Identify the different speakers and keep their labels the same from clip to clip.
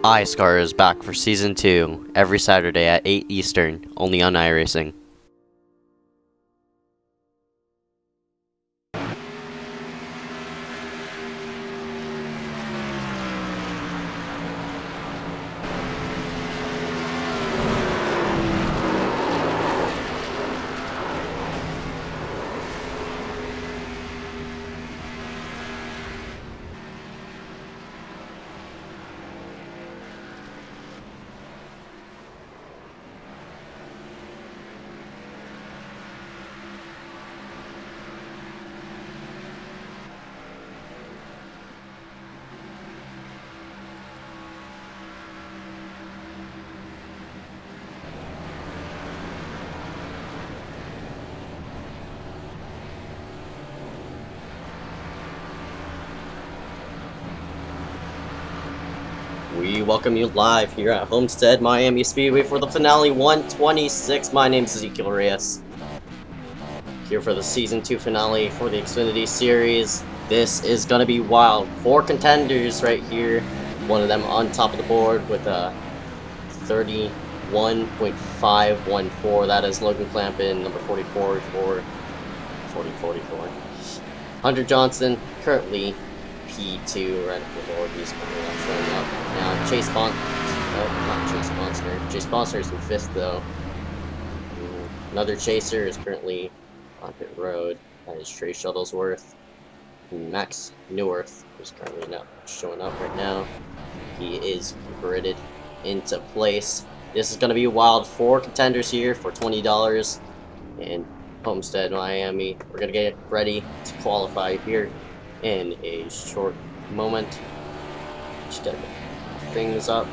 Speaker 1: iSCAR is back for Season 2, every Saturday at 8 Eastern, only on iRacing. We welcome you live here at Homestead-Miami Speedway for the finale 126. My name is Ezekiel Reyes. Here for the Season 2 finale for the Xfinity Series. This is gonna be wild. 4 contenders right here. One of them on top of the board with a 31.514. That is Logan Clampin, number 44 for 4044. Hunter Johnson, currently P2 right up the board. He's coming up, showing up. Now Chase Bonster is in 5th though. Another chaser is currently on pit road. That is Trey Shuttlesworth. Max Newworth is currently not showing up right now. He is gridded into place. This is going to be a wild. 4 contenders here for $20 in Homestead-Miami. We're going to get ready to qualify here in a short moment. Just get things up.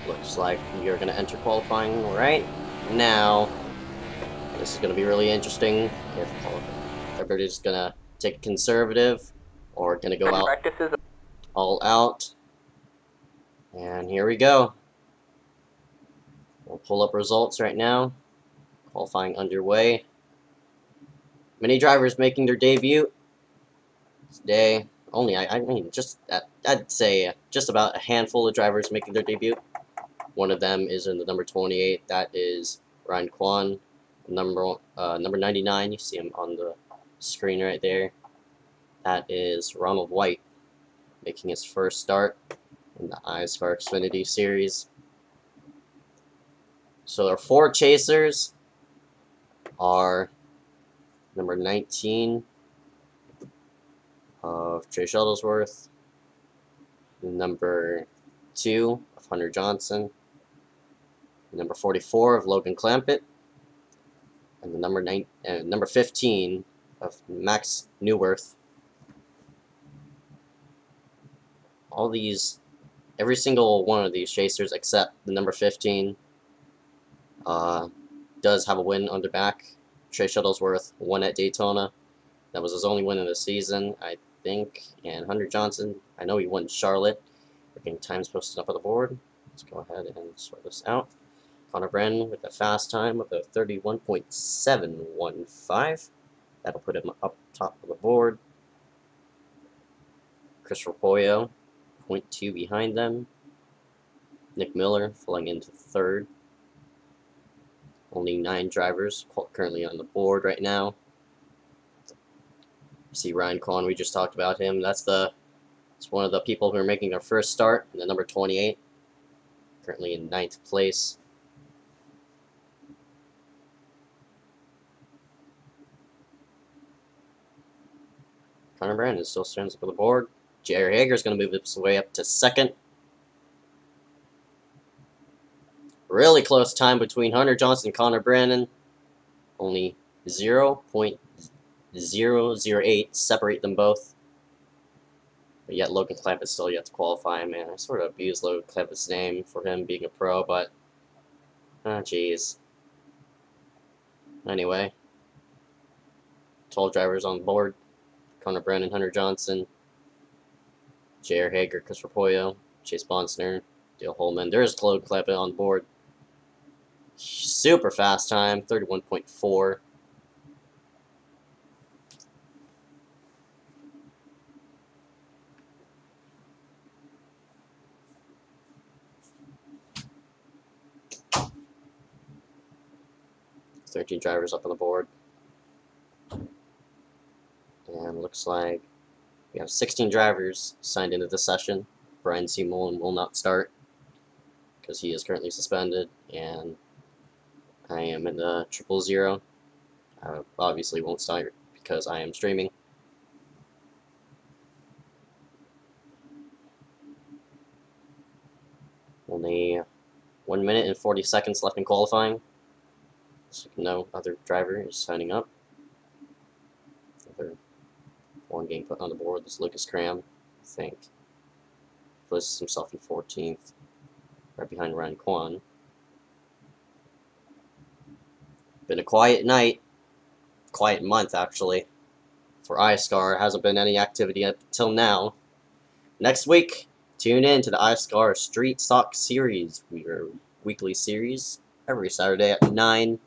Speaker 1: Looks like we are going to enter qualifying right now. This is going to be really interesting. If everybody's going to take conservative or going to go out all out. And here we go. We'll pull up results right now. Qualifying underway. Many drivers making their debut today. Only, I'd say just about a handful of drivers making their debut. One of them is in the number 28. That is Ryan Kwan. Number 99. You see him on the screen right there. That is Ronald White, making his first start in the iSCAR Xfinity Series. So our 4 chasers are number 19 of Trey Shuttlesworth, number 2 of Hunter Johnson, number 44 of Logan Clampett, and the number 15 of Max Newworth. All these, every single one of these chasers except the number 15 does have a win on their back. Trey Shuttlesworth won at Daytona. That was his only win of the season, I think. And Hunter Johnson, I know he won Charlotte. We're getting times posted up on the board. Let's go ahead and sort this out. Connor Brennan with a fast time of a 31.715. That'll put him up top of the board. Christopher Pollo, 0.2 behind them. Nick Miller falling into 3rd. Only 9 drivers currently on the board right now. You see Ryan Kwan, we just talked about him. It's one of the people who are making their first start in the number 28. Currently in 9th place. Connor Brandon still stands up on the board. Jerry Hager is going to move his way up to 2nd. Really close time between Hunter Johnson and Connor Brandon. Only 0.008 separate them both. But yet Logan Clampett still yet to qualify. Man, I sort of abused Logan Clampett's name for him being a pro, but jeez. Anyway, 12 drivers on board. Connor Brandon, Hunter Johnson, J.R. Hager, Christopher Pollo, Chase Bonster, Dale Holman. There's Logan Clampett on board. Super fast time, 31.4. 13 drivers up on the board. And looks like we have 16 drivers signed into the session. Brian C. Mullen will not start because he is currently suspended, and I am in the 000. I obviously won't start because I am streaming. Only 1 minute and 40 seconds left in qualifying. So no other driver is signing up. Another one getting put on the board is Lucas Cram, I think. Places himself in 14th, right behind Ryan Kwan. Been a quiet night, quiet month actually, for iSCAR. Hasn't been any activity up until now. Next week, tune in to the iSCAR Street Stock Series. We are a weekly series every Saturday at 9.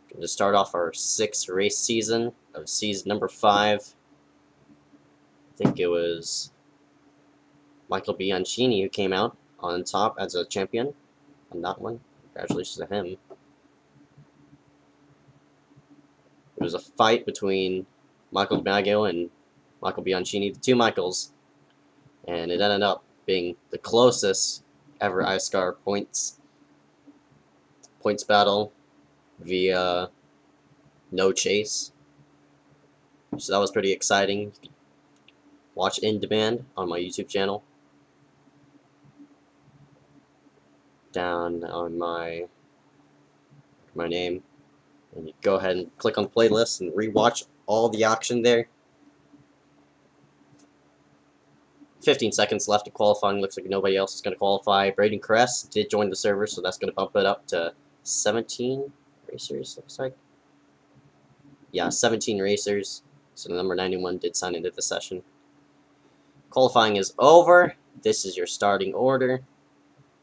Speaker 1: Going to start off our 6th race season of season number 5. I think it was Michael Bianchini who came out on top as a champion on that one. Congratulations to him. It was a fight between Michael Baggio and Michael Bianchini, the two Michaels, and it ended up being the closest ever iSCAR points battle via no chase. So that was pretty exciting. Watch in demand on my YouTube channel. Down on my name. And you go ahead and click on playlist and rewatch all the action there. 15 seconds left to qualifying. Looks like nobody else is going to qualify. Braden Kress did join the server, so that's going to bump it up to 17 racers, looks like. Yeah, 17 racers. So the number 91 did sign into the session. Qualifying is over. This is your starting order.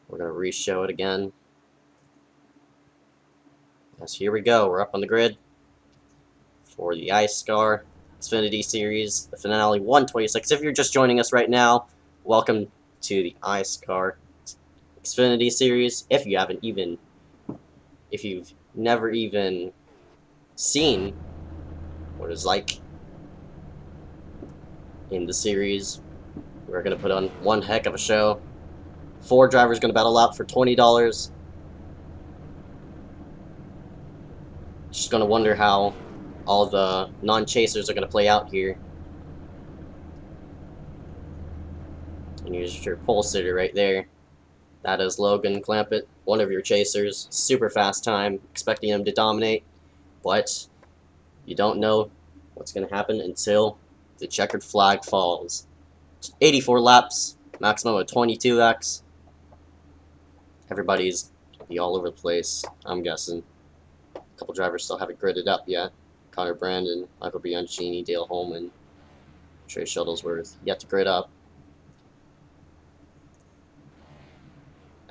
Speaker 1: We're going to re-show it again. Yes, here we go. We're up on the grid for the iSCAR Xfinity Series, the finale 126. If you're just joining us right now, welcome to the iSCAR Xfinity Series. If you've never even seen what it's like in the series, we're going to put on one heck of a show. 4 drivers going to battle out for $20. Just going to wonder how all the non-chasers are going to play out here. And here's your pole sitter right there. That is Logan Clampett, one of your chasers. Super fast time, expecting him to dominate. But you don't know what's going to happen until the checkered flag falls. 84 laps, maximum of 22x. Everybody's be all over the place, I'm guessing. A couple drivers still haven't gridded up yet. Connor Brandon, Michael Bianchini, Dale Holman, Trey Shuttlesworth, yet to grid up.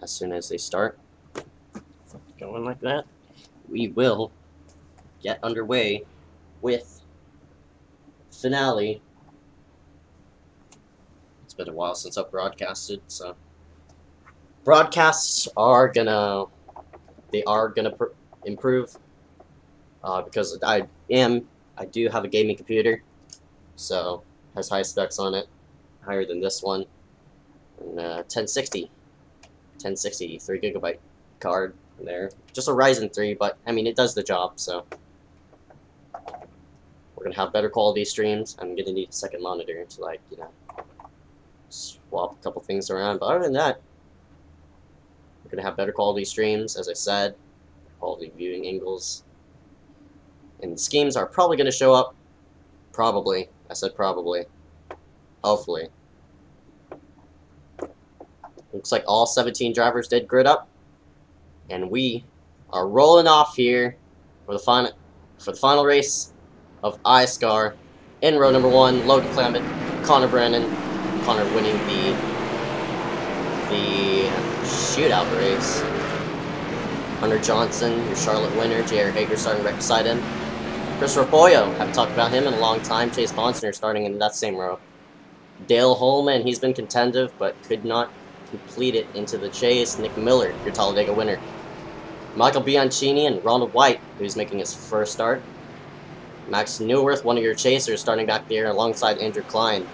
Speaker 1: As soon as they start going like that, we will get underway with finale. It's been a while since I've broadcasted, so broadcasts are gonna improve because I do have a gaming computer, so has high specs on it, higher than this one, and 1060 3GB card there. Just a Ryzen 3, but I mean it does the job. So we're gonna have better quality streams. I'm gonna need a second monitor to, like, you know, swap a couple things around. But other than that, we're gonna have better quality streams, as I said, quality viewing angles, and the schemes are probably gonna show up. Probably, I said probably. Hopefully. Looks like all 17 drivers did grid up, and we are rolling off here for the final race of iSCAR. In row number 1, Logan Clampett, Connor Brandon. Connor winning the shootout race. Hunter Johnson, your Charlotte winner. J.R. Hager starting right beside him. Christopher Boyo, haven't talked about him in a long time. Chase Bonster starting in that same row. Dale Holman, he's been contentive, but could not complete it into the chase. Nick Miller, your Talladega winner. Michael Bianchini and Ronald White, who's making his first start. Max Newworth, one of your chasers, starting back there alongside Andrew Klein.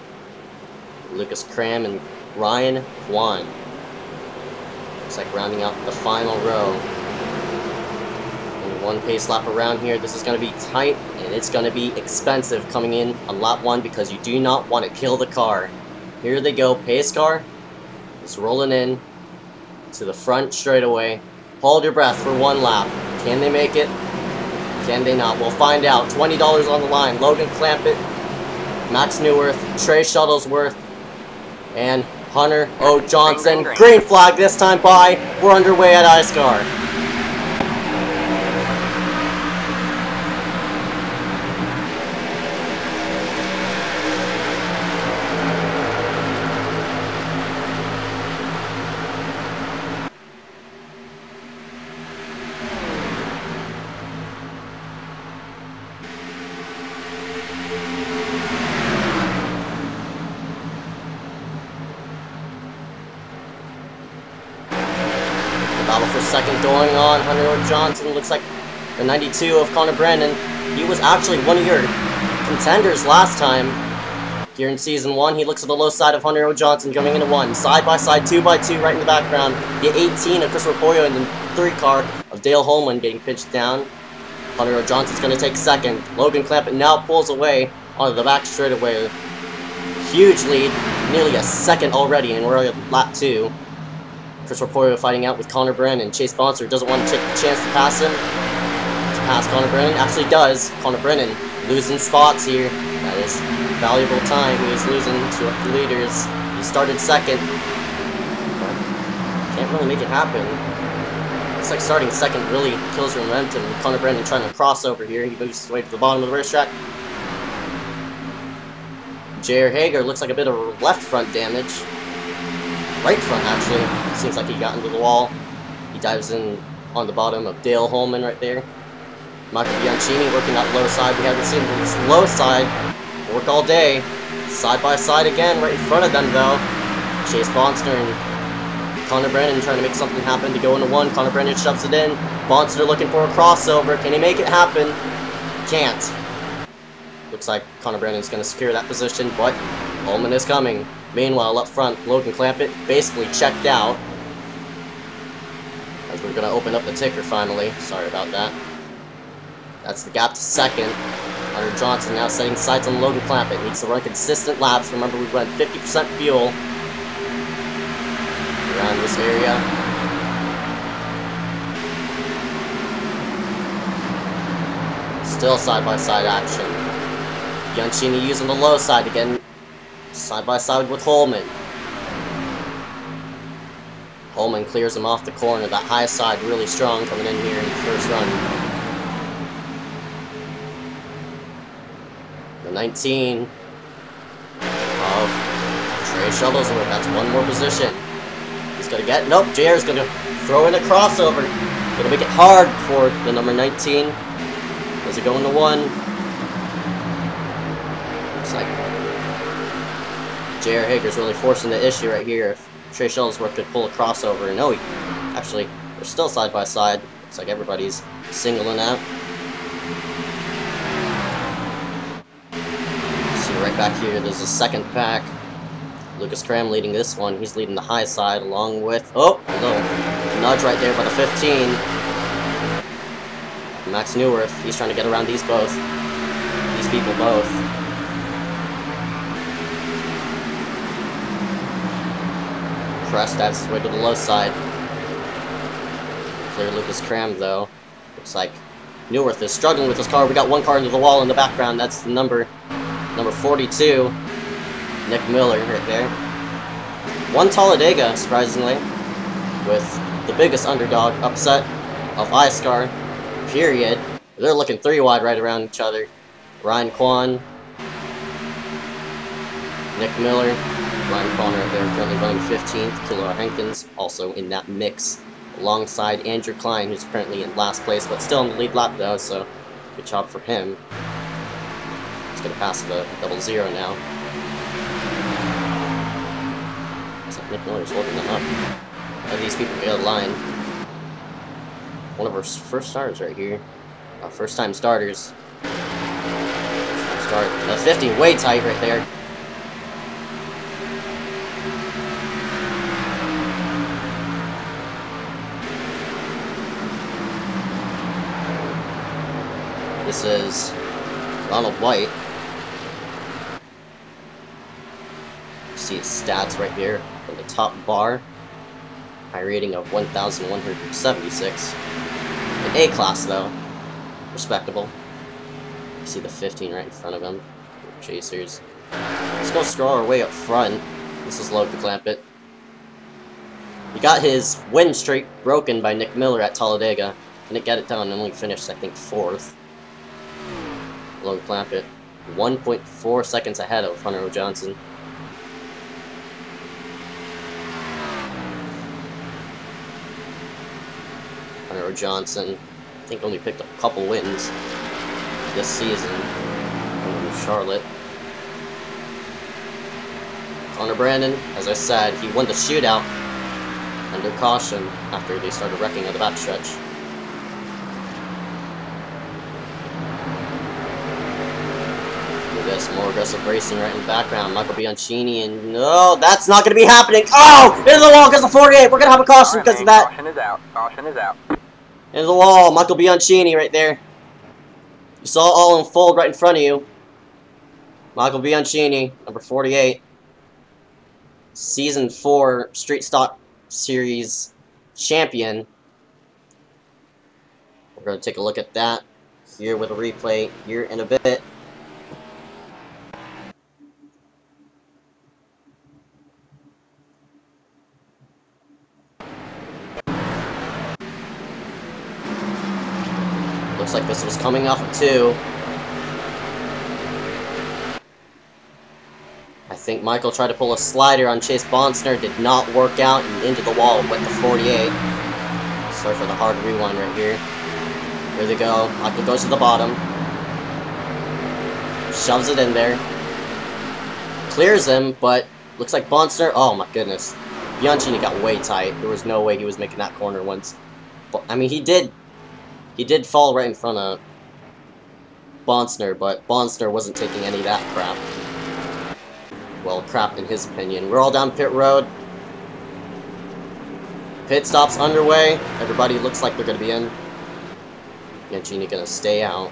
Speaker 1: Lucas Cram and Ryan Kwan. Looks like rounding out the final row. And one pace lap around here. This is going to be tight, and it's going to be expensive coming in on lap 1 because you do not want to kill the car. Here they go. Pace car is rolling in to the front straightaway. Hold your breath for one lap. Can they make it? Can they not? We'll find out. $20 on the line. Logan Clampett, Max Newworth, Trey Shuttlesworth, and Hunter O. Johnson. Green flag this time by. We're underway at iSCAR. Battle for second going on. Hunter O. Johnson looks like the 92 of Connor Brandon. He was actually one of your contenders last time here in Season 1. He looks at the low side of Hunter O. Johnson coming into 1. Side by side, 2x2 right in the background. The 18 of Chris Rapoyo and the 3 car of Dale Holman getting pitched down. Hunter O. Johnson's going to take second. Logan Clampett now pulls away onto the back straightaway. Huge lead. Nearly a second already, and we're at lap 2. Chris Rapoyo fighting out with Connor Brennan. Chase Bonser doesn't want to take the chance to pass him. To pass Connor Brennan. Actually does. Connor Brennan losing spots here. That is valuable time. He is losing to the leaders. He started second. But can't really make it happen. Looks like starting second really kills your momentum. Connor Brennan trying to cross over here. He moves his way to the bottom of the racetrack. J.R. Hager looks like a bit of left front damage. Right front, actually. Seems like he got into the wall. He dives in on the bottom of Dale Holman right there. Michael Bianchini working that low side. We haven't seen this low side work all day. Side by side again, right in front of them, though. Chase Bonster and Connor Brennan trying to make something happen to go into 1. Connor Brennan shoves it in. Bonster looking for a crossover. Can he make it happen? Can't. Looks like Connor Brennan's going to secure that position, but Holman is coming. Meanwhile, up front, Logan Clampett basically checked out. As we're going to open up the ticker finally. Sorry about that. That's the gap to second. Hunter Johnson now setting sights on Logan Clampett. Needs to run consistent laps. Remember, we run 50% fuel around this area. Still side-by-side action. Bianchini using the low side again. Side by side with Holman. Holman clears him off the corner. That high side really strong coming in here in the first run. The 19 of Trey Shuttlesworth. That's one more position. He's going to get... Nope, JR's going to throw in a crossover. Going to make it hard for the number 19. Does it go into 1? Looks like J.R. Hager's really forcing the issue right here. If Trey Shuttlesworth could pull a crossover. No, actually, they're still side by side. Looks like everybody's singling out. See right back here, there's a second pack. Lucas Cram leading this one. He's leading the high side along with... Oh, a little nudge right there by the 15. Max Newworth, he's trying to get around these people both. Crest dives his way to the low side. Clear Lucas Cram, though. Looks like Newworth is struggling with his car. We got one car into the wall in the background. That's the number 42. Nick Miller right there. One Talladega, surprisingly, with the biggest underdog upset of iSCAR, period. They're looking 3 wide right around each other. Ryan Kwan, Nick Miller, Ryan Kwan right there, currently running 15th. Killer Hankins also in that mix, alongside Andrew Klein, who's currently in last place, but still in the lead lap though, so good job for him. He's going to pass the 00 now. Looks like Nick Miller's holding them up. How do these people get out of line? one of our first starters right here. First time starters. Start the 50 way tight right there. This is Ronald White. You see his stats right here on the top bar. High rating of 1,176. An A class though. Respectable. You see the 15 right in front of him. Chasers. Let's go scroll our way up front. This is Logan Clampett. He got his win streak broken by Nick Miller at Talladega. Didn't get it done and only finished, I think, 4th. Logan Clampett, 1.4 seconds ahead of Hunter O. Johnson. Hunter O. Johnson, I think, only picked up a couple wins this season in Charlotte. Connor Brandon, as I said, he won the shootout under caution after they started wrecking on the backstretch. This more aggressive racing right in the background. Michael Bianchini, and no, that's not going to be happening. Oh, into the wall because of 48. We're going to have a caution because of that.
Speaker 2: Caution is out. Caution is out.
Speaker 1: Into the wall. Michael Bianchini right there. You saw it all unfold right in front of you. Michael Bianchini, number 48. Season 4 Street Stock Series champion. We're going to take a look at that here with a replay here in a bit. Looks like this was coming off of 2. I think Michael tried to pull a slider on Chase Bonstner, did not work out, and into the wall went the 48. Sorry for the hard rewind right here. Here they go. Michael goes to the bottom. Shoves it in there. Clears him, but looks like Bonstner. Oh my goodness. Bianchini got way tight. There was no way he was making that corner once. But, I mean, he did fall right in front of Bonstner, but Bonstner wasn't taking any of that crap. Well, crap in his opinion. We're all down pit road. Pit stops underway. Everybody looks like they're going to be in. Bianchini going to stay out.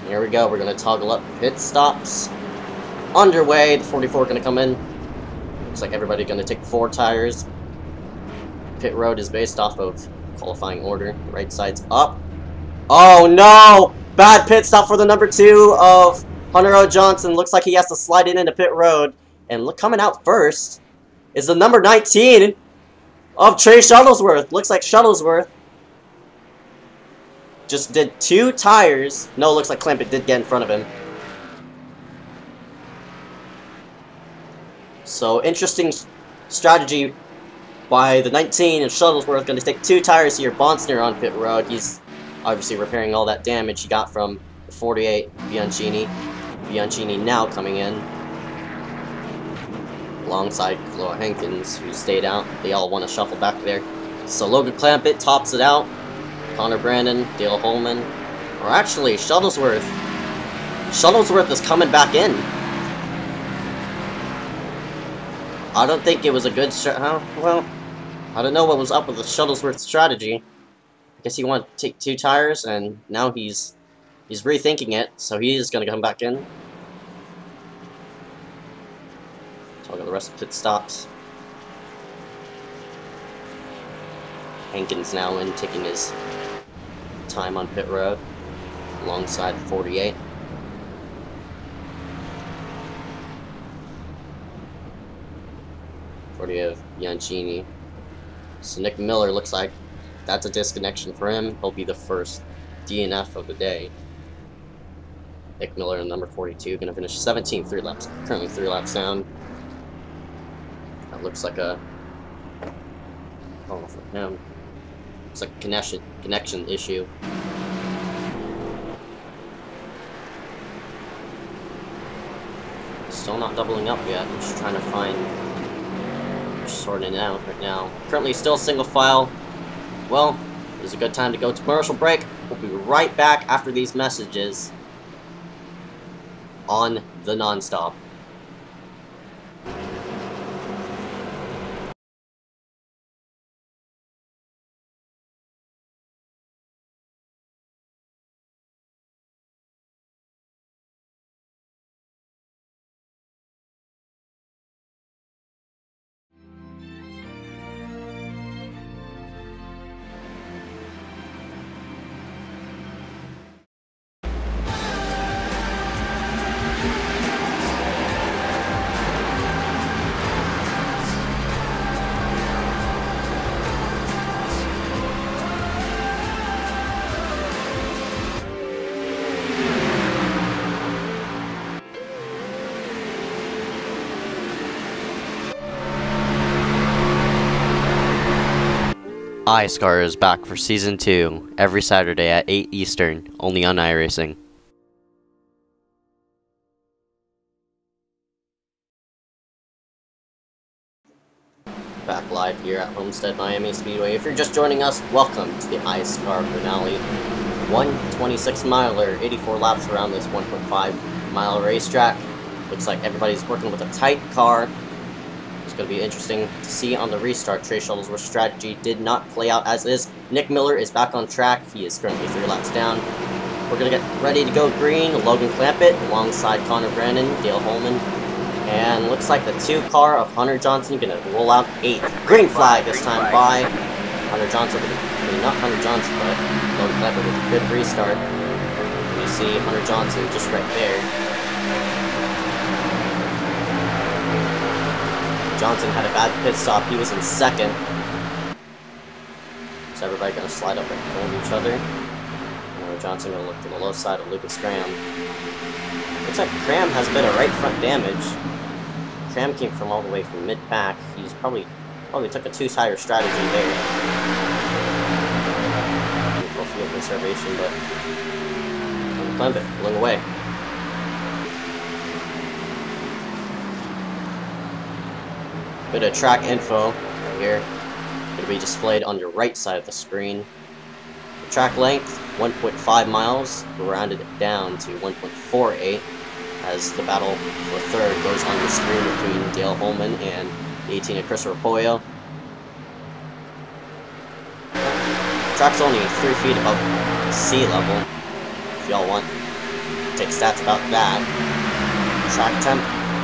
Speaker 1: Here we go. We're going to toggle up pit stops. Underway. The 44 going to come in. Looks like everybody going to take 4 tires. Pit road is based off of qualifying order. The right side's up. Oh no! Bad pit stop for the number 2 of Hunter O. Johnson. Looks like he has to slide it into pit road. And look, coming out first is the number 19 of Trey Shuttlesworth. Looks like Shuttlesworth just did 2 tires. No, looks like Clampett did get in front of him. So, interesting strategy by the 19 of Shuttlesworth. Going to take 2 tires here. Bonstner on pit road. He's obviously repairing all that damage he got from the 48 Bianchini. Bianchini now coming in alongside Chloe Hankins, who stayed out. They all want to shuffle back there. So Logan Clampett tops it out. Connor Brandon, Dale Holman, or actually Shuttlesworth. Shuttlesworth is coming back in. I don't think it was a good well, I don't know what was up with the Shuttlesworth strategy. I guess he wanted to take 2 tires, and now he's rethinking it, so he is going to come back in. Talk about the rest of pit stops. Hankins now in, taking his time on pit road, alongside 48. Of Bianchini. So Nick Miller looks like that's a disconnection for him. He'll be the first DNF of the day. Nick Miller, number 42, going to finish 17th, 3 laps. Currently 3 laps down. That looks like a for him. It's like a connection issue. Still not doubling up yet. I'm just trying to find. Sorting it out right now. Currently still single file. Well, This is a good time to go to commercial break. We'll be right back after these messages on the Nonstop. iSCAR is back for Season 2, every Saturday at 8 Eastern, only on iRacing. Back live here at Homestead-Miami Speedway. If you're just joining us, welcome to the iSCAR finale. 126 miler, 84 laps around this 1.5 mile racetrack. Looks like everybody's working with a tight car. It's going to be interesting to see on the restart. Trey Shuttlesworth's strategy did not play out as is. Nick Miller is back on track. He is currently 3 laps down. We're going to get ready to go green. Logan Clampett alongside Connor Brandon, Dale Holman. And looks like the 2 car of Hunter Johnson going to roll out 8th. Green flag this time by Hunter Johnson. I mean, not Hunter Johnson, but Logan Clampett with a good restart. You see Hunter Johnson just right there. Johnson had a bad pit stop. He was in 2nd. So everybody going to slide up and hold each other. Johnson going to look to the low side of Lucas Cram. Looks like Cram has a bit of right front damage. Cram came from all the way from mid-pack. He's probably took a 2-tire strategy there. Full field conservation, but Clembit pulling away. Bit of track info right here. Going to be displayed on your right side of the screen. The track length, 1.5 miles, rounded it down to 1.48 as the battle for 3rd goes on the screen between Dale Holman and the 18 of Chris Rapollo. The track's only 3 feet above sea level, if y'all want to take stats about that. Track temp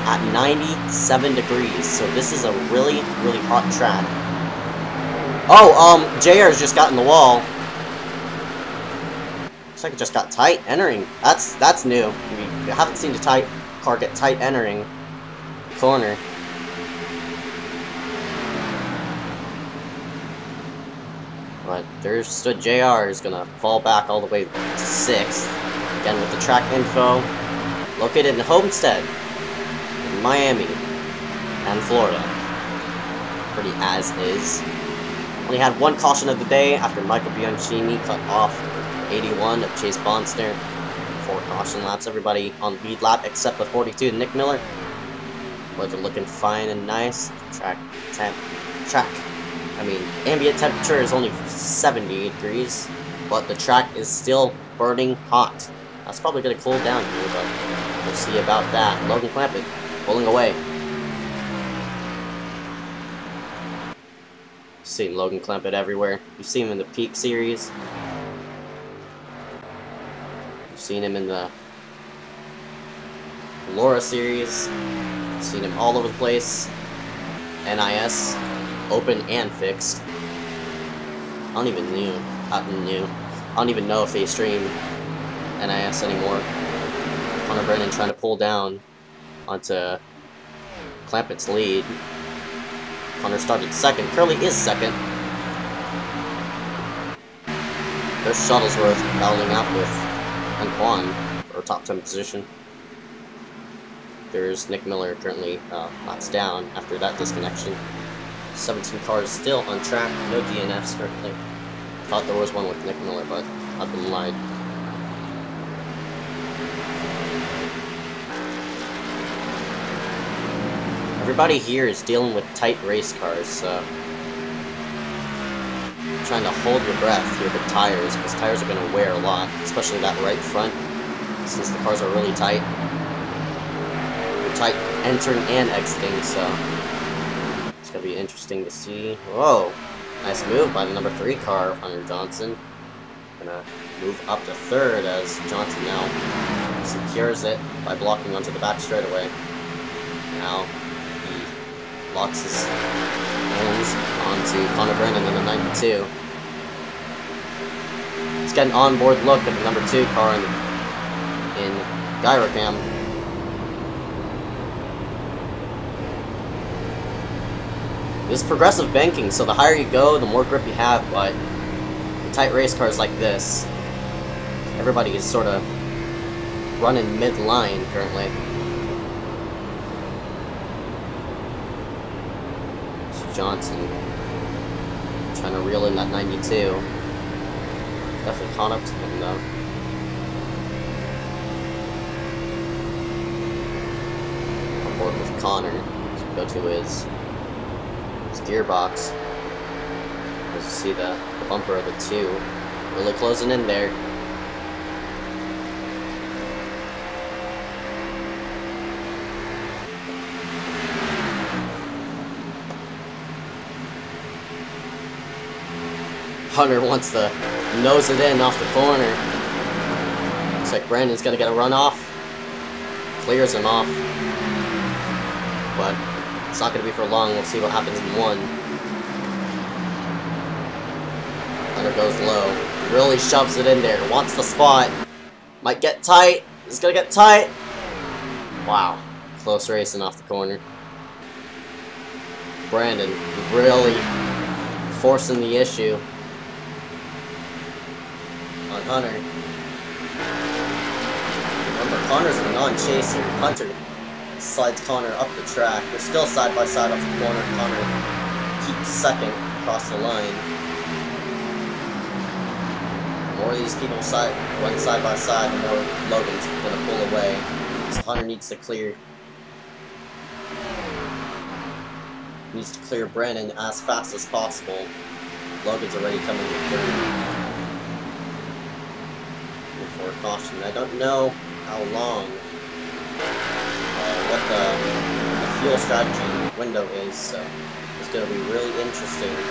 Speaker 1: at 97 degrees, so this is a really, really hot track. Oh, JR's just got in the wall. Looks like it just got tight entering. That's new. We haven't seen the car get tight entering the corner. But there stood JR is gonna fall back all the way to 6th. Again with the track info. Located in Homestead, Miami, and Florida. Pretty as is. Only had 1 caution of the day after Michael Bianchini cut off 81 of Chase Bonster. 4 caution laps. Everybody on the lead lap except the 42, Nick Miller. But they're looking fine and nice. Ambient temperature is only 78 degrees, but the track is still burning hot. That's probably going to cool down here, but we'll see about that. Logan Clampett pulling away. You've seen Logan Clampett everywhere. You've seen him in the Peak Series. You've seen him in the Laura Series. You've seen him all over the place. NIS, open and fixed. I don't even know if they stream NIS anymore. Connor Brennan trying to pull down onto Clampett's lead. Connor started 2nd. Curley is 2nd. There's Shuttlesworth battling out with Antoine for a top 10 position. There's Nick Miller currently laps down after that disconnection. 17 cars still on track. No DNFs currently. Thought there was one with Nick Miller, but I've been lied. Everybody here is dealing with tight race cars, so trying to hold your breath here with tires, because tires are going to wear a lot, especially that right front, since the cars are really tight. They're tight entering and exiting, so it's going to be interesting to see. Whoa, nice move by the number 3 car, Hunter Johnson. Gonna move up to 3rd as Johnson now secures it by blocking onto the back straightaway. Now he locks his hands onto Connor Brandon in the 92. Let's get an onboard look at the number 2 car in Gyrocam. This is progressive banking, so the higher you go, the more grip you have, but in tight race cars like this, everybody is sort of running mid-line currently. So Johnson trying to reel in that 92. Definitely caught up to him though. On board with Connor. So go to his gearbox. As you see the bumper of the 2 really closing in there. Hunter wants to nose it in off the corner. Looks like Brandon's gonna get a run off. Clears him off. But it's not gonna be for long. We'll see what happens in 1. Hunter goes low. Really shoves it in there. Wants the spot. Might get tight. It's gonna get tight. Wow. Close racing off the corner. Brandon really forcing the issue on Hunter. Remember, Connor's a non-chaser. Hunter slides Connor up the track. They're still side by side off the corner. Connor keeps 2nd across the line. The more these people run side by side, the more Logan's gonna pull away. So Hunter needs to clear. Needs to clear Brandon as fast as possible. Logan's already coming to 3rd. For caution. I don't know how long, what the fuel strategy window is, so it's going to be really interesting to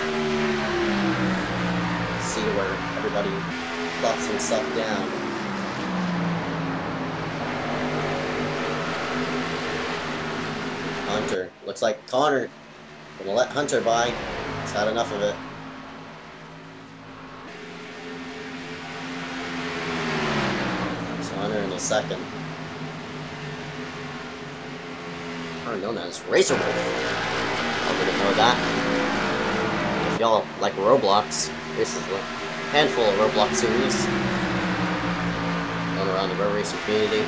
Speaker 1: see where everybody plots himself down. Hunter. Looks like Connor gonna let Hunter by. He's had enough of it. Hunter in a 2nd. Or known as Racer Wolf. I didn't know that. If y'all like Roblox, this is a handful of Roblox series going around the road racing community.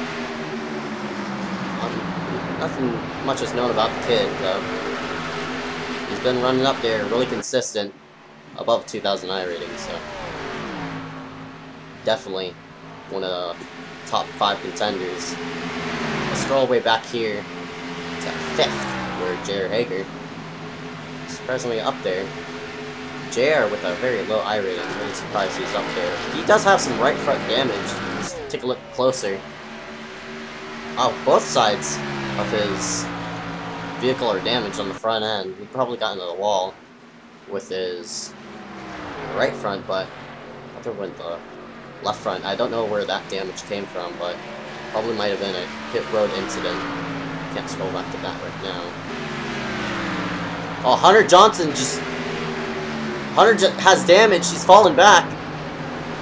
Speaker 1: Nothing much is known about the kid, though. He's been running up there, really consistent, above 2,000 iRating, so definitely one of the top 5 contenders. Let's scroll way back here to 5th, where JR Hager is surprisingly up there. JR with a very low iRating, I'm really surprised he's up there. He does have some right front damage. Let's take a look closer. Oh, both sides of his vehicle are damaged on the front end. He probably got into the wall with his right front, but other than the left front, I don't know where that damage came from, but probably might have been a pit road incident. Can't scroll back to that right now. Oh, Hunter Johnson Hunter has damage. He's fallen back.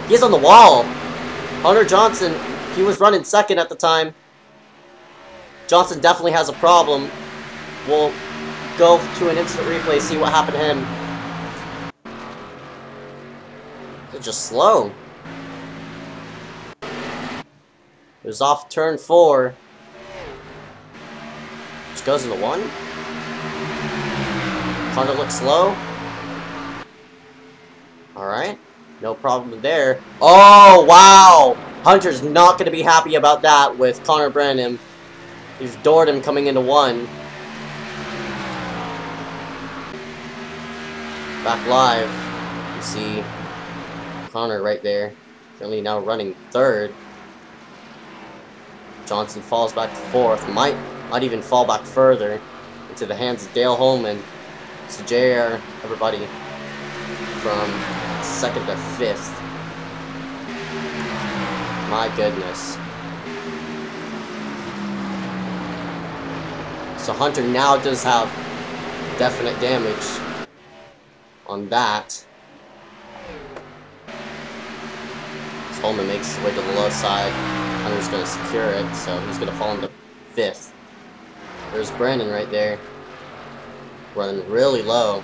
Speaker 1: He's on the wall. Hunter Johnson, he was running 2nd at the time. Johnson definitely has a problem. We'll go to an instant replay, see what happened to him. They're just slow. It was off turn 4. Just goes into 1. Hunter looks slow. Alright. No problem there. Oh, wow! Hunter's not going to be happy about that with Connor Brandon. He's doored him coming into 1. Back live. see Connor right there, currently now running third. Johnson falls back to fourth, might even fall back further into the hands of Dale Holman. So JR, everybody from second to fifth. My goodness. So Hunter now does have definite damage on that. As Holman makes his way to the low side, Hunter's going to secure it, so he's going to fall into fifth. There's Brandon right there, running really low.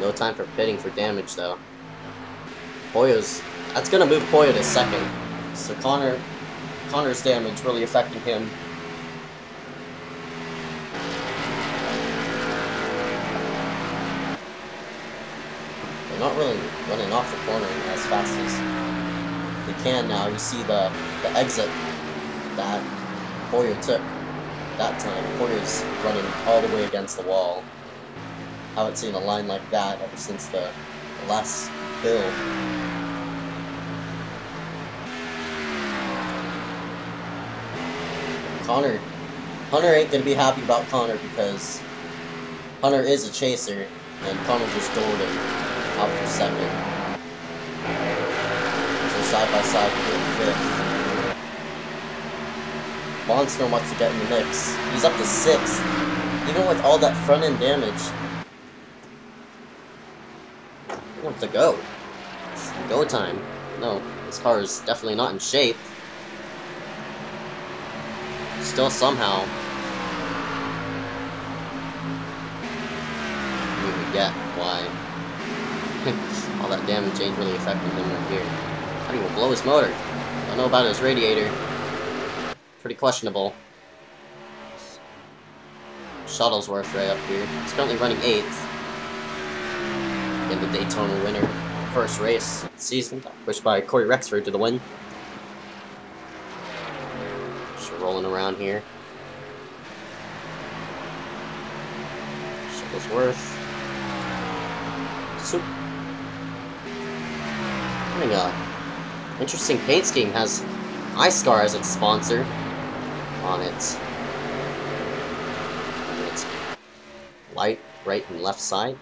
Speaker 1: No time for pitting for damage though. That's going to move Poyo to second. So Connor's damage really affecting him. They're not really running off the corner as fast as they can now. You see the exit that Poyo took that time. Poyo's running all the way against the wall. I haven't seen a line like that ever since the last build. Hunter ain't gonna be happy about Connor because Hunter is a chaser and Connor just doled him out for second. So side by side for fifth. Monster wants to get in the mix. He's up to sixth. Even with all that front end damage. He wants to go. It's go time. No, this car is definitely not in shape. Still somehow we get why all that damage ain't really affecting him right here. How do you blow his motor? Don't know about his radiator. Pretty questionable. Shuttlesworth right up here. He's currently running 8th. And the Daytona winner. First race of the season. Pushed by Corey Rexford to the win. Rolling around here. Shuttlesworth. Soup. Having a interesting paint scheme. Has iSCAR as its sponsor on its light, right, and left side.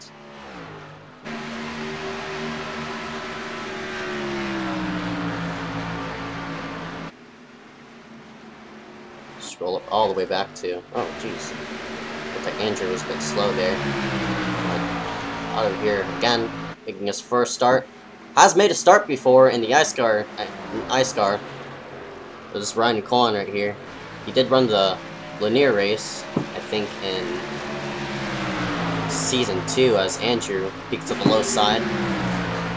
Speaker 1: Scroll up all the way back to, oh jeez, looks like Andrew was a bit slow there. Out of here again, making his first start. Has made a start before in the iSCAR. This is Ryan Collin right here. He did run the Lanier race, I think in Season 2 as Andrew, peaks to the low side.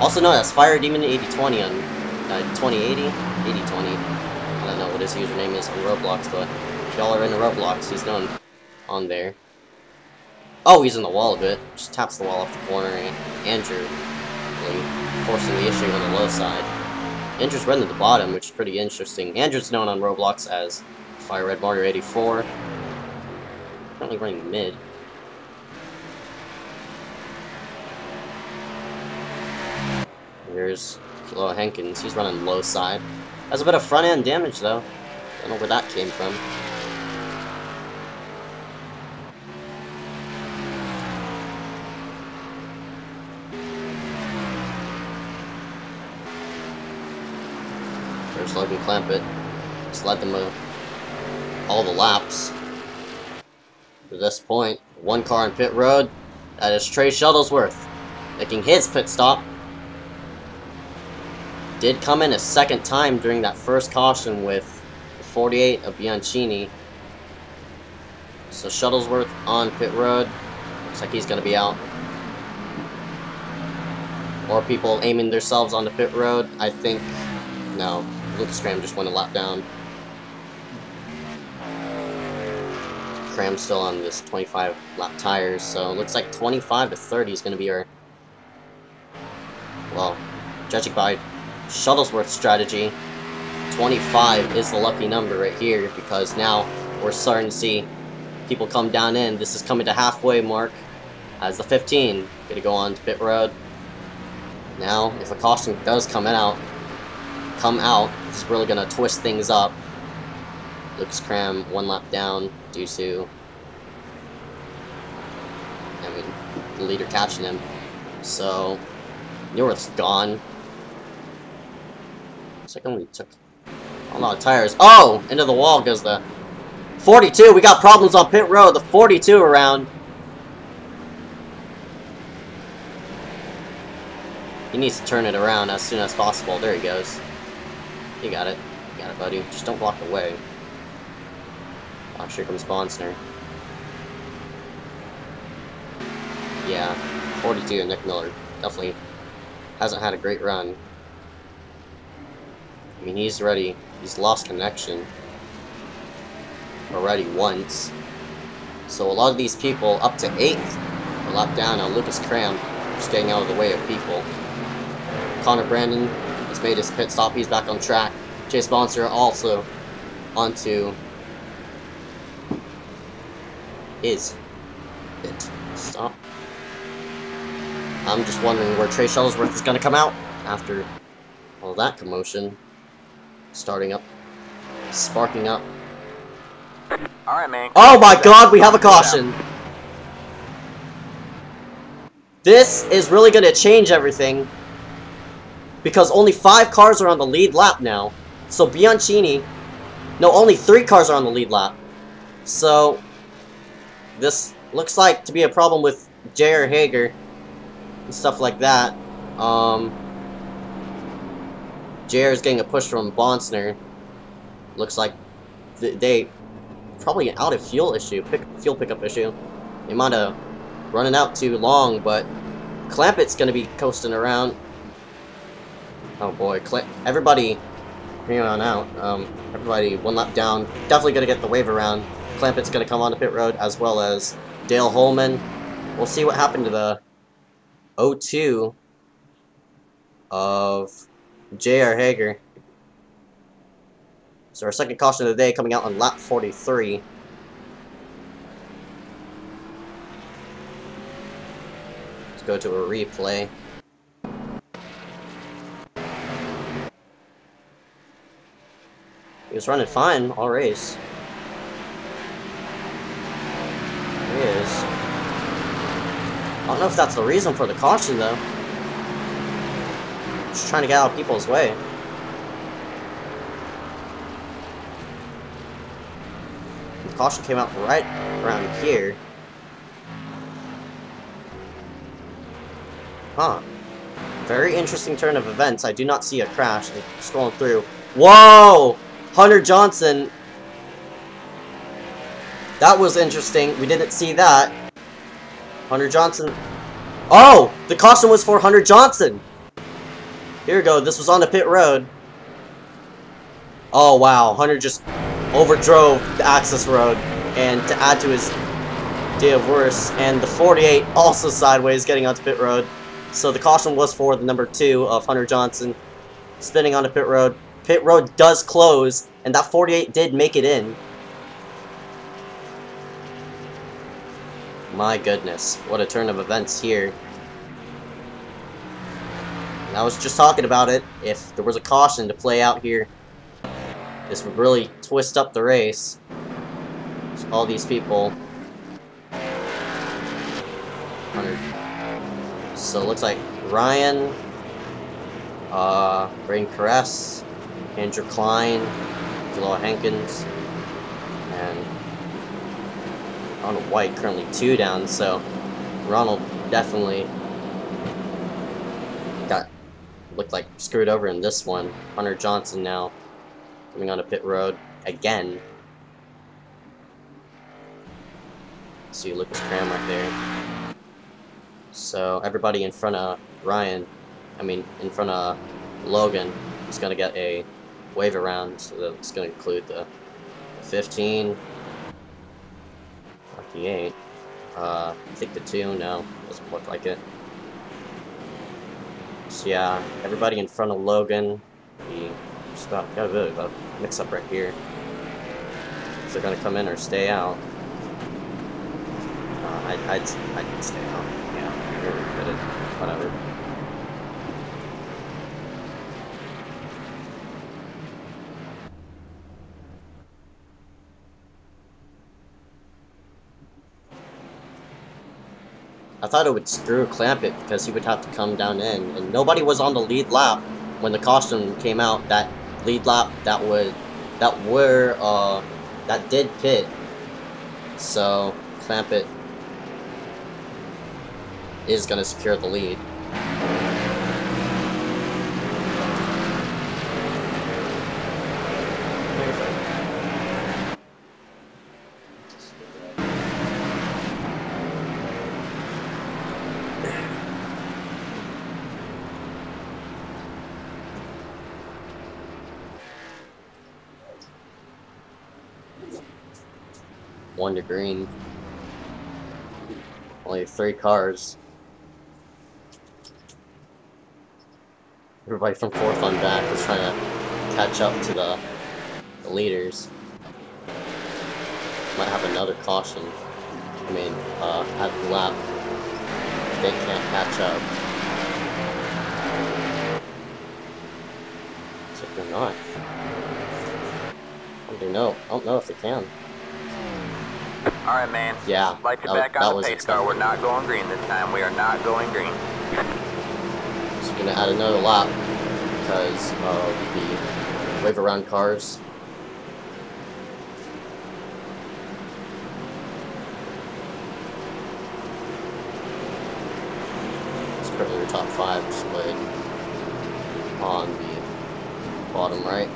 Speaker 1: Also known as Fire Demon 8020 on 2080? 8020. I don't know what his username is on Roblox, but if y'all are into Roblox, he's known on there. Oh, he's in the wall a bit. Just taps the wall off the corner, and Andrew really forcing the issue on the low side. Andrew's running at the bottom, which is pretty interesting. Andrew's known on Roblox as Fire Red Mario 84. Currently running mid. Here's Kilo Hankins. He's running low side. Has a bit of front end damage though. Don't know where that came from. There's Logan Clampett. Just led them all the laps. To this point, one car on pit road. That is Trey Shuttlesworth making his pit stop. Did come in a second time during that first caution with 48 of Bianchini. So Shuttlesworth on pit road. Looks like he's going to be out. More people aiming themselves on the pit road. I think, no, Lucas Cram just went a lap down. Cram's still on this 25 lap tires, so it looks like 25 to 30 is going to be our, well, judging by Shuttlesworth's strategy, 25 is the lucky number right here, because now we're starting to see people come down in. This is coming to halfway mark. as the 15 gonna go on to pit road. Now, if a caution does come out, it's really gonna twist things up. Lucas Cram 1 lap down due to, the leader catching him. So, Neuwirth's gone. Looks like only took a lot of tires. Oh! Into the wall goes the 42. We got problems on pit road. The 42 around. He needs to turn it around as soon as possible. There he goes. You got it. You got it, buddy. Just don't block the way. Oh, here comes Bonsner. Yeah, 42 and Nick Miller definitely hasn't had a great run. I mean, he's ready. He's lost connection already once. So a lot of these people up to 8th are locked down on Lucas Cram, just getting out of the way of people. Connor Brandon has made his pit stop. He's back on track. Chase Bonser also onto his pit stop. I'm just wondering where Trey Shuttlesworth is going to come out after all that commotion. Starting up. Sparking up.
Speaker 2: Alright, man.
Speaker 1: Oh my god, we have a caution! This is really going to change everything. Because only 5 cars are on the lead lap now. So Bianchini... No, only 3 cars are on the lead lap. So... This looks like to be a problem with J.R. Hager. And stuff like that. JR is getting a push from Bonsner. Looks like they probably an out of fuel issue, fuel pickup issue. They might have running out too long, but Clampett's going to be coasting around. Oh boy, everybody here on out. Everybody 1 lap down. Definitely going to get the wave around. Clampett's going to come onto pit road as well as Dale Holman. We'll see what happened to the 0-2 of J.R. Hager. So our second caution of the day coming out on lap 43. Let's go to a replay. He was running fine all race. There he is. I don't know if that's the reason for the caution though. Just trying to get out of people's way. The caution came out right around here. Huh. Very interesting turn of events. I do not see a crash. I'm scrolling through. Whoa! Hunter Johnson. That was interesting. We didn't see that. Hunter Johnson. Oh! The caution was for Hunter Johnson! Here we go. This was on the pit road. Oh, wow. Hunter just overdrove the access road. And to add to his day of worse. And the 48 also sideways getting onto pit road. So the caution was for the number 2 of Hunter Johnson. Spinning onto pit road. Pit road does close. And that 48 did make it in. My goodness. What a turn of events here. I was just talking about it. If there was a caution to play out here, this would really twist up the race. So all these people. 100. So it looks like Ryan, Braden Caress, Andrew Klein, Angelo Hankins, and Ronald White currently 2 down. So Ronald definitely looked like screwed over in this one. Hunter Johnson now coming onto pit road again. See Lucas Cram right there. So everybody in front of Ryan, in front of Logan, is going to get a wave around. So that's going to include the 15, 48. I think the 2, no, doesn't look like it. So yeah, everybody in front of Logan, we just got a bit of a mix-up right here. If they're going to come in or stay out. I'd stay on. Yeah, you're good. Whatever. I thought it would screw Clamp it because he would have to come down in, and nobody was on the lead lap when the caution came out. That lead lap that did pit. So Clamp it is gonna secure the lead. One to green. Only 3 cars. Everybody from 4th on back is trying to catch up to the leaders. Might have another caution. I mean, at the lap. They can't catch up. So they're not. I don't know if they can.
Speaker 2: Alright, man.
Speaker 1: Yeah,
Speaker 2: Like to back on the pace car. We're not going green this time. We are not going green.
Speaker 1: So we're gonna add another lap because of the wave around cars. It's currently your top 5 displayed on the bottom right.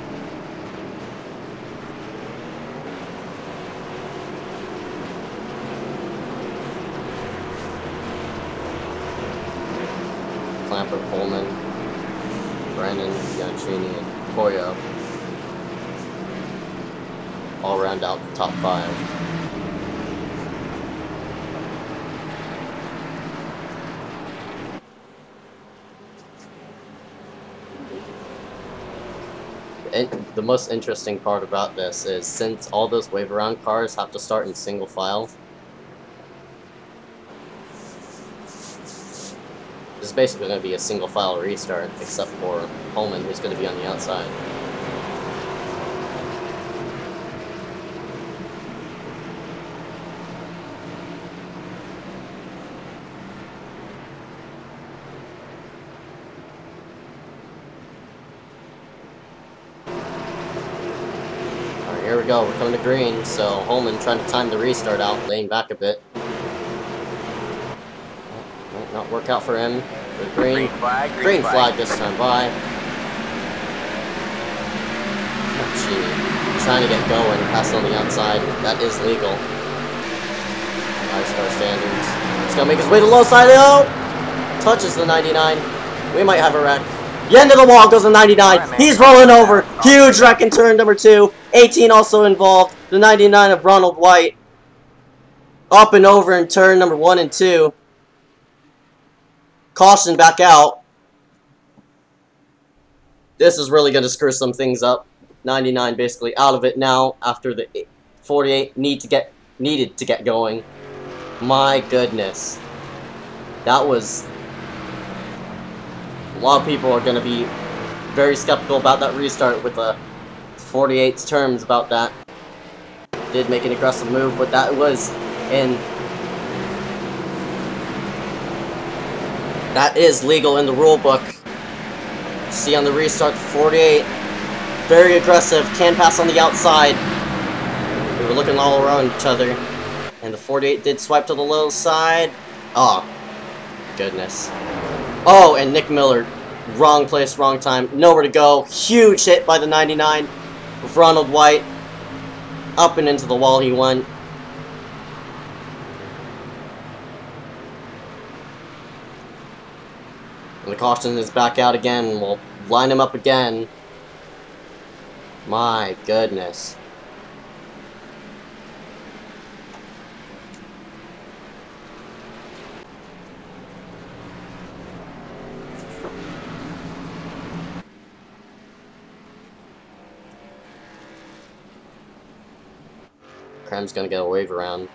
Speaker 1: Clamper, Pullman, Brandon, Bianchini, and KiboyR all round out the top 5. And the most interesting part about this is since all those wave around cars have to start in single file, this is basically going to be a single file restart, except for Pullman, who's going to be on the outside. Alright, here we go. We're coming to green, so Holman trying to time the restart out, laying back a bit. Might not work out for him. Green flag this time by. Gee, trying to get going, pass on the outside. That is legal. iSCAR standards. He's gonna make his way to the low side. Oh! Touches the 99. We might have a wreck. The end of the wall goes the 99. He's rolling over. Huge wreck in turn number 2. 18 also involved. The 99 of Ronald White. Up and over in turn number 1 and 2. Caution back out. This is really going to screw some things up. 99 basically out of it now after the 48 needed to get going. My goodness. That was... A lot of people are going to be very skeptical about that restart with the 48's terms about that. Did make an aggressive move, but that was in... That is legal in the rule book. See on the restart, 48. Very aggressive, can pass on the outside. We were looking all around each other. And the 48 did swipe to the low side. Oh, goodness. Oh, and Nick Miller. Wrong place, wrong time. Nowhere to go. Huge hit by the 99 with Ronald White. Up and into the wall he went. And the caution is back out again. We'll line him up again. My goodness. Krem's gonna get a wave around.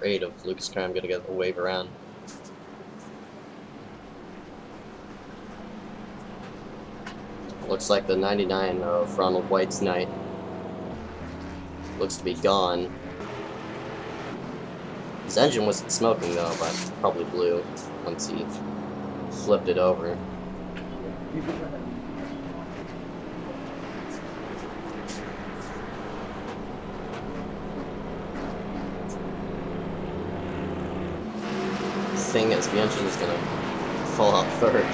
Speaker 1: number 8 of Lucas Cram gonna get a wave around. Looks like the 99 of Ronald White's night looks to be gone. His engine wasn't smoking though, but probably blew once he flipped it over. The thing is, the engine is gonna fall out third.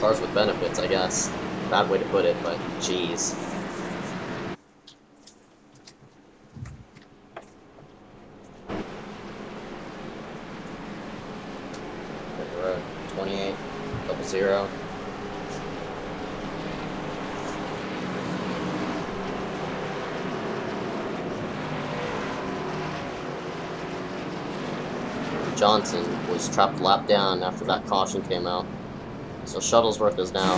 Speaker 1: Cars with benefits, I guess. Bad way to put it, but jeez. We're at 28.00. Johnson was trapped lap down after that caution came out. So Shuttlesworth is now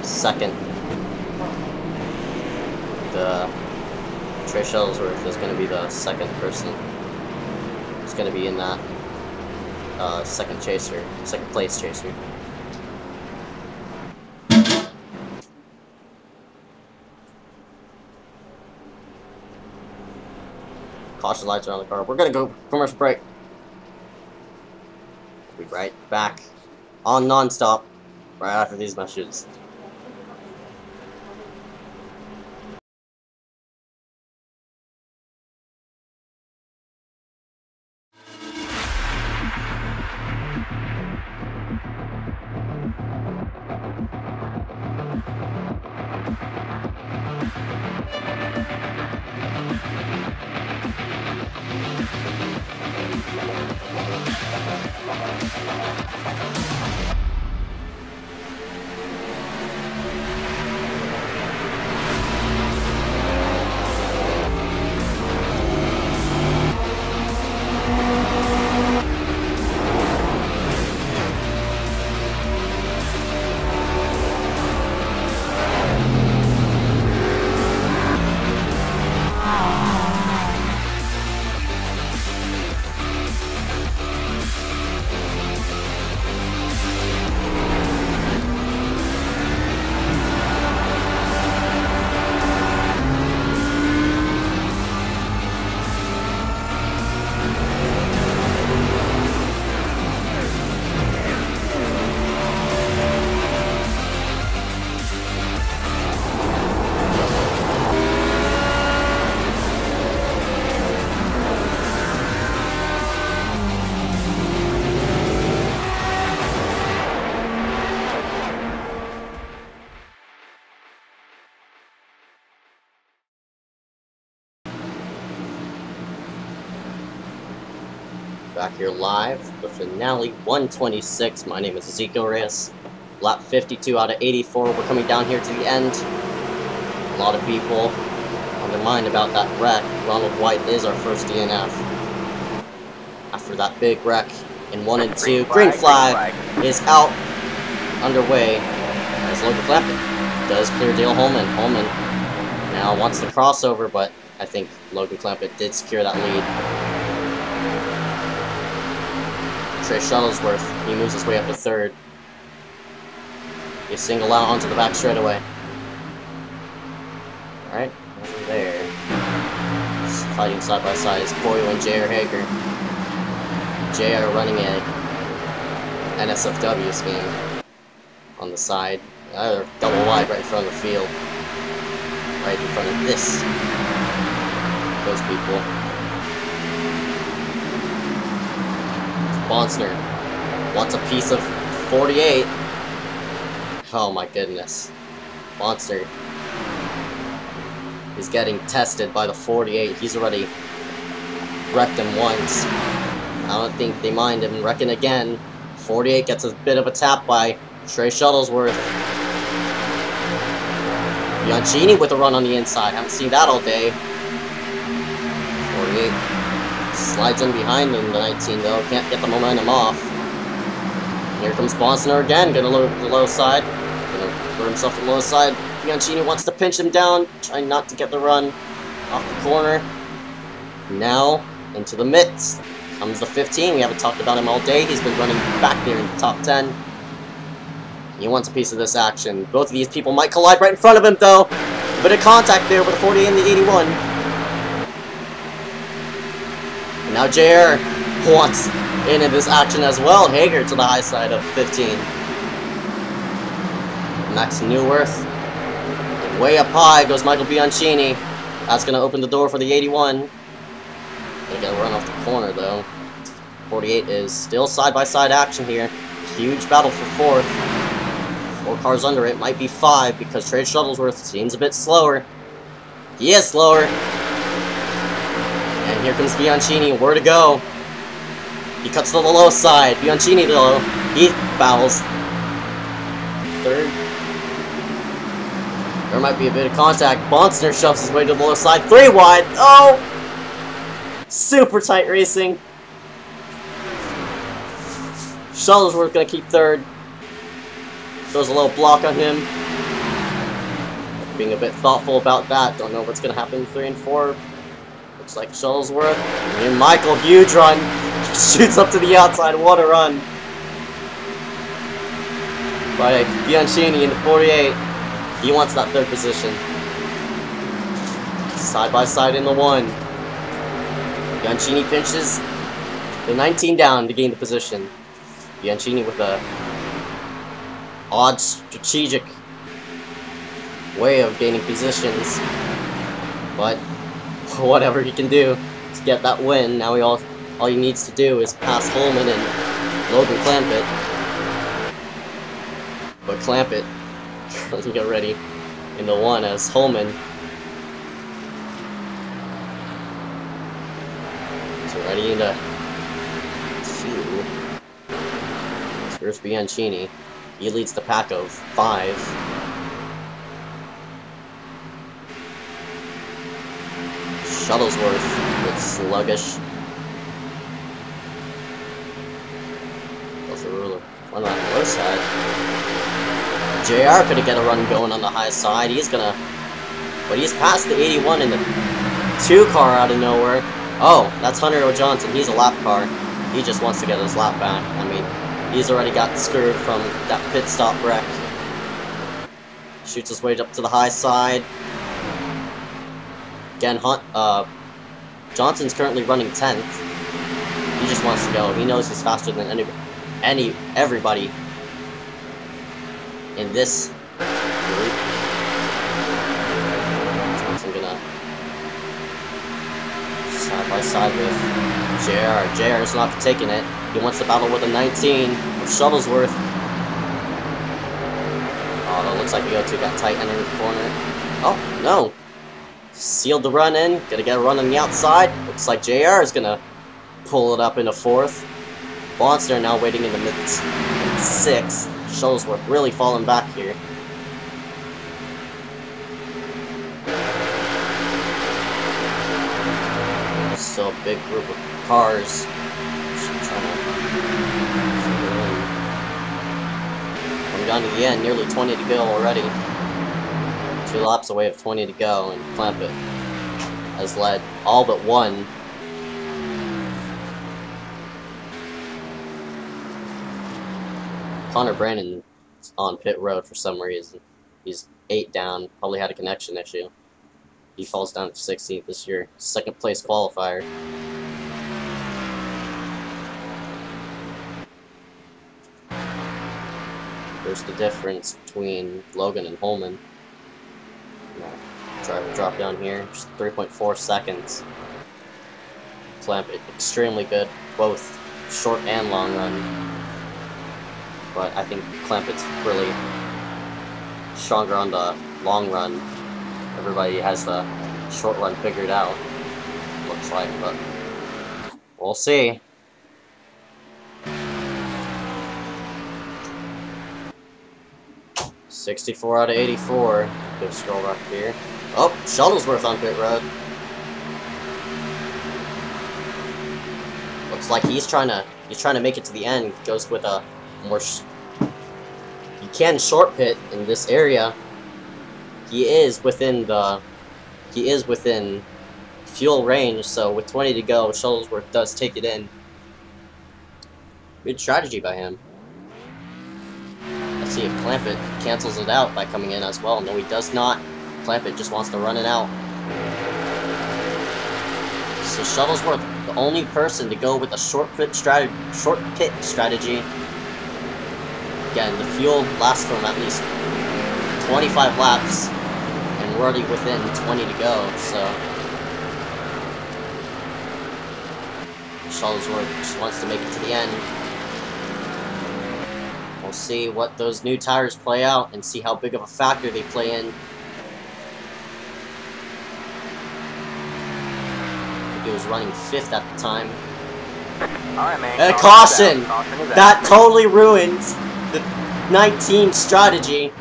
Speaker 1: second. Trey Shuttlesworth is going to be the second person. He's going to be in that second place chaser. Caution lights are on the car. We're going to go commercial break. We'll be right back on non-stop right after these messages. Back here live, the finale 126. My name is Ezekiel Reyes. Lap 52 out of 84. We're coming down here to the end. A lot of people on their mind about that wreck. Ronald White is our first DNF. After that big wreck in 1 and 2, green flag is out, underway, as Logan Clampett does clear Dale Holman. Holman now wants the crossover, but I think Logan Clampett did secure that lead. Trey Shuttlesworth, he moves his way up to third. He single out onto the back straightaway. Alright, over there. Just fighting side by side is Boyle and J.R. Hager. J.R. running a NSFW scheme on the side. They're double wide right in front of the field. Right in front of those people. Bonsner wants a piece of 48. Oh my goodness. Bonsner is getting tested by the 48. He's already wrecked him once. I don't think they mind him wrecking again. 48 gets a bit of a tap by Trey Shuttlesworth. Bianchini with a run on the inside. Haven't seen that all day. 48. Slides in behind him, the 19 though, can't get the momentum off. Here comes Bonsner again, gonna load the low side. Gonna put himself to the low side. Bianchini wants to pinch him down, trying not to get the run. off the corner. Now, into the midst. Comes the 15. We haven't talked about him all day. He's been running back there in the top 10. He wants a piece of this action. Both of these people might collide right in front of him, though. A bit of contact there with the 48 and the 81. And now JR wants into this action as well. Hager to the high side of 15. Max Newworth. And way up high goes Michael Bianchini. That's going to open the door for the 81. Gonna get a run off the corner, though. 48 is still side-by-side action here. Huge battle for 4th. 4 cars under it. Might be 5 because Trey Shuttlesworth seems a bit slower. He is slower. And here comes Bianchini. Where to go? He cuts to the low side. Bianchini, though, he fouls. 3rd. There might be a bit of contact. Bonster shoves his way to the low side. 3 wide. Oh! Super tight racing. Shuttlesworth gonna keep 3rd. Throws a little block on him. Being a bit thoughtful about that. Don't know what's gonna happen in 3 and 4. Looks like Shuttlesworth. And Michael, huge run. Shoots up to the outside. What a run. By Bianchini in the 48. He wants that 3rd position. Side by side in the 1. Bianchini pinches the 19 down to gain the position. Bianchini with a odd strategic way of gaining positions, but whatever he can do to get that win. Now all he needs to do is pass Holman and Logan Clampett. But Clampett doesn't get ready in the 1 as Holman. So ready into 2. Here's Bianchini. He leads the pack of 5. Shuttlesworth looks sluggish. Goes through the run on the low side. JR could get a run going on the high side. He's gonna, but he's past the 81 in the 2 car out of nowhere. Oh, that's Hunter O. Johnson. He's a lap car. He just wants to get his lap back. I mean, he's already got screwed from that pit stop wreck. Shoots his way up to the high side. Again, Johnson's currently running 10th. He just wants to go. He knows he's faster than everybody in this group. Johnson gonna side by side with JR. JR's not taking it. He wants to battle with a 19 with Shuttlesworth. Oh, it looks like the O2 got tight entering the corner. Oh, no. Sealed the run in. Gonna get a run on the outside. Looks like JR is gonna pull it up into 4th. Bonster now waiting in the mid-6th. Shuttlesworth really falling back here. Still a big group of cars. Coming down to the end, nearly 20 to go already. 2 laps away of 20 to go, and Clampett has led all but 1. Connor Brandon is on pit road for some reason. He's 8 down, probably had a connection issue. He falls down to 16th this year. 2nd place qualifier. There's the difference between Logan and Holman. Driver drop down here, just 3.4 seconds. Clampett, extremely good, both short and long run. But I think Clampett's really stronger on the long run. Everybody has the short run figured out, looks like, but we'll see. $64 out of 84. Good scroll up here. Oh, Shuttlesworth on pit road. Looks like he's trying to make it to the end. Goes with a more. You can short pit in this area. He is within fuel range, so with 20 to go, Shuttlesworth does take it in. Good strategy by him. Let's see if Clampett cancels it out by coming in as well. No, he does not. Clampett just wants to run it out. So Shuttlesworth, the only person to go with a short pit strategy. Again, the fuel lasts for him at least 25 laps, and we're already within 20 to go, so Shuttlesworth just wants to make it to the end. We'll see what those new tires play out and see how big of a factor they play in. I think he was running 5th at the time.
Speaker 2: Alright, man.
Speaker 1: And a caution! That totally ruins the 19 strategy.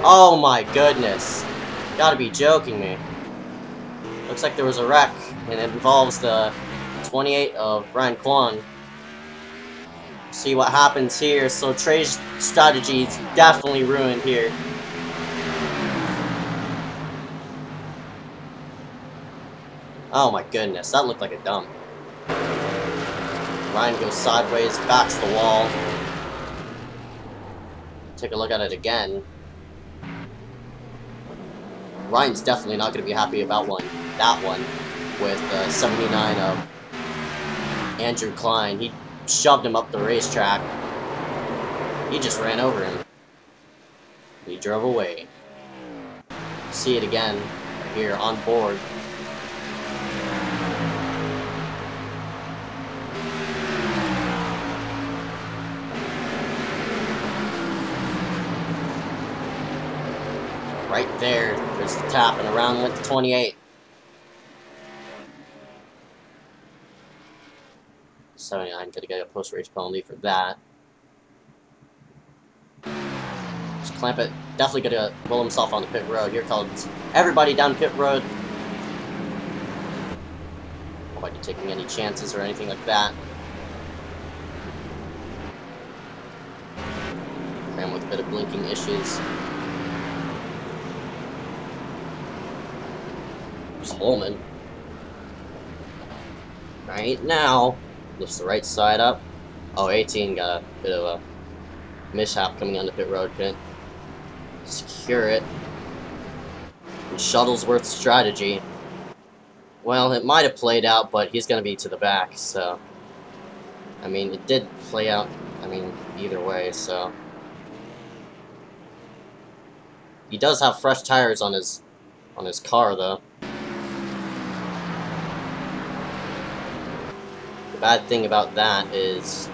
Speaker 1: Oh my goodness. Gotta be joking me. Looks like there was a wreck, and it involves the 28 of Ryan Kwan. See what happens here. So Trey's strategy is definitely ruined here. Oh my goodness, that looked like a dump. Ryan goes sideways, backs the wall. Take a look at it again. Ryan's definitely not going to be happy about that one with 79 of Andrew Klein. He shoved him up the racetrack. He just ran over him. He drove away. See it again here on board. Right there, there's the tap, and around went the 28. 79 gonna get a post-race penalty for that. Just Clampett definitely gonna roll himself on the pit road. Here comes everybody down pit road. Nobody taking any chances or anything like that. Ram with a bit of blinking issues. Holman. Right now, lifts the right side up. Oh, 18 got a bit of a mishap coming on the pit road. Couldn't secure it. And Shuttlesworth's strategy. Well, it might have played out, but he's going to be to the back, so. I mean, it did play out, I mean, either way, so. He does have fresh tires on his car, though. The bad thing about that is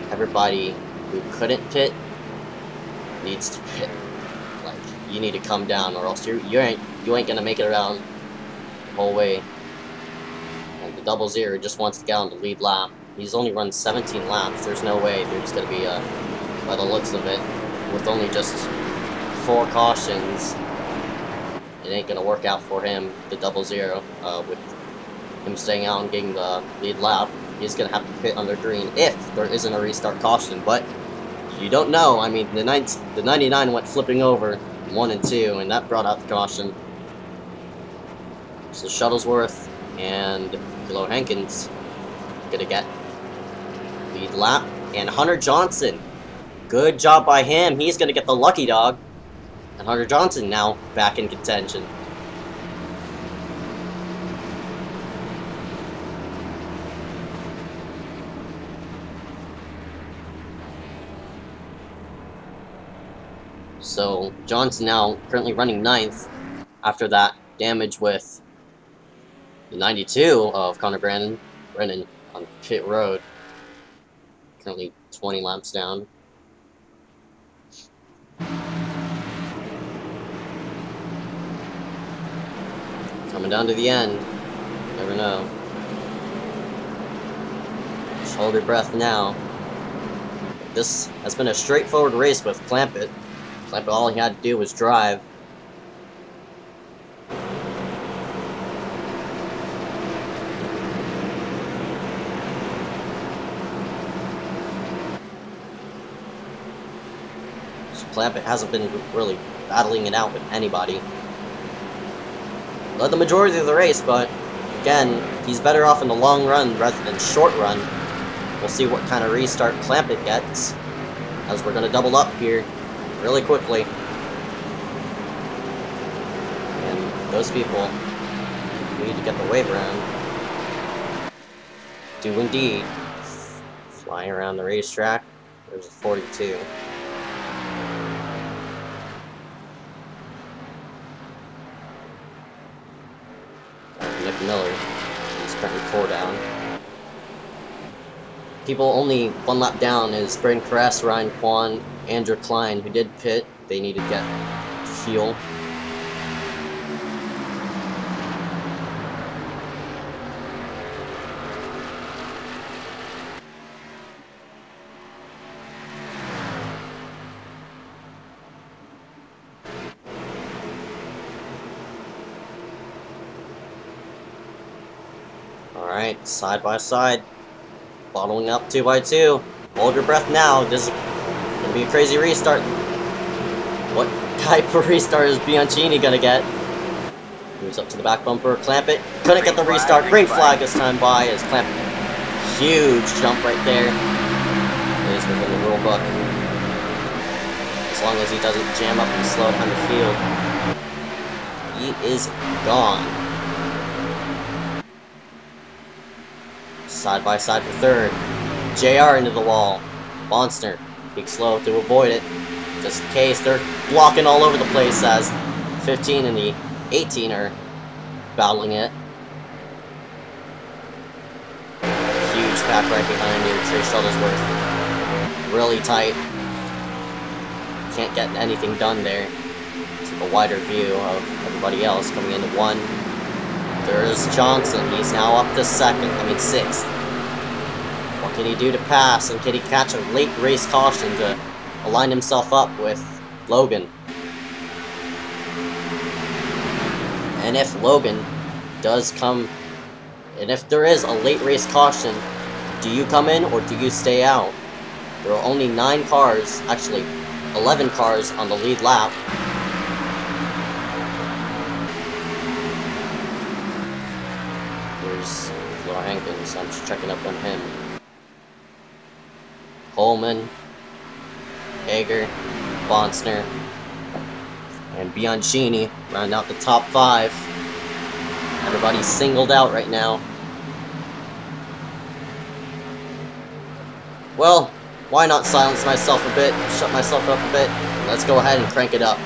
Speaker 1: everybody who couldn't pit needs to pit. Like, you need to come down, or else you ain't gonna make it around the whole way. And the 00 just wants to get on the lead lap. He's only run 17 laps. There's no way there's gonna be a, by the looks of it, with only just 4 cautions, it ain't gonna work out for him. The 00 with him staying out and getting the lead lap, he's gonna have to pit under green if there isn't a restart caution. But you don't know. I mean, the 99 went flipping over 1 and 2, and that brought out the caution. So Shuttlesworth and Kilo Hankins gonna get lead lap, and Hunter Johnson, good job by him. He's gonna get the lucky dog, and Hunter Johnson now back in contention. So Johnson now currently running 9th after that damage with the 92 of Connor Brennan on pit road. Currently 20 laps down. Coming down to the end. Never know. Just hold your breath now. This has been a straightforward race with Clampett. Clampett, all he had to do was drive. So Clampett hasn't been really battling it out with anybody. led the majority of the race, but again, he's better off in the long run rather than short run. We'll see what kind of restart Clampett gets, as we're going to double up here really quickly. And those people need to get the wave around. Do indeed. Flying around the racetrack. There's a 42. Nick Miller. He's currently 4 down. People only 1 lap down is Braden Caress, Ryan Kwan, Andrew Klein, who did pit. They need to get fuel. Alright, side by side. Bottling up 2 by 2. Hold your breath now. This is gonna be a crazy restart. What type of restart is Bianchini gonna get? Moves up to the back bumper. Clampett couldn't get the restart. Green flag this time by as Clampett. Huge jump right there. It is within the rule book. As long as he doesn't jam up and slow down the field. He is gone. Side by side for 3rd. JR into the wall. Monster. Big slow to avoid it. Just in case they're blocking all over the place as 15 and the 18 are battling it. Huge pack right behind you. Trey Shuttlesworth. Really tight. Can't get anything done there. Take a wider view of everybody else coming into 1. There's Johnson. He's now up to 6th. What can he do to pass? And can he catch a late race caution to align himself up with Logan? And if Logan does come, and if there is a late race caution, do you come in or do you stay out? There are only 9 cars, actually 11 cars on the lead lap. Hankins, I'm just checking up on him. Coleman, Hager, Bonsner, and Bianchini round out the top 5. Everybody's singled out right now. Well, why not silence myself a bit, shut myself up a bit? Let's go ahead and crank it up.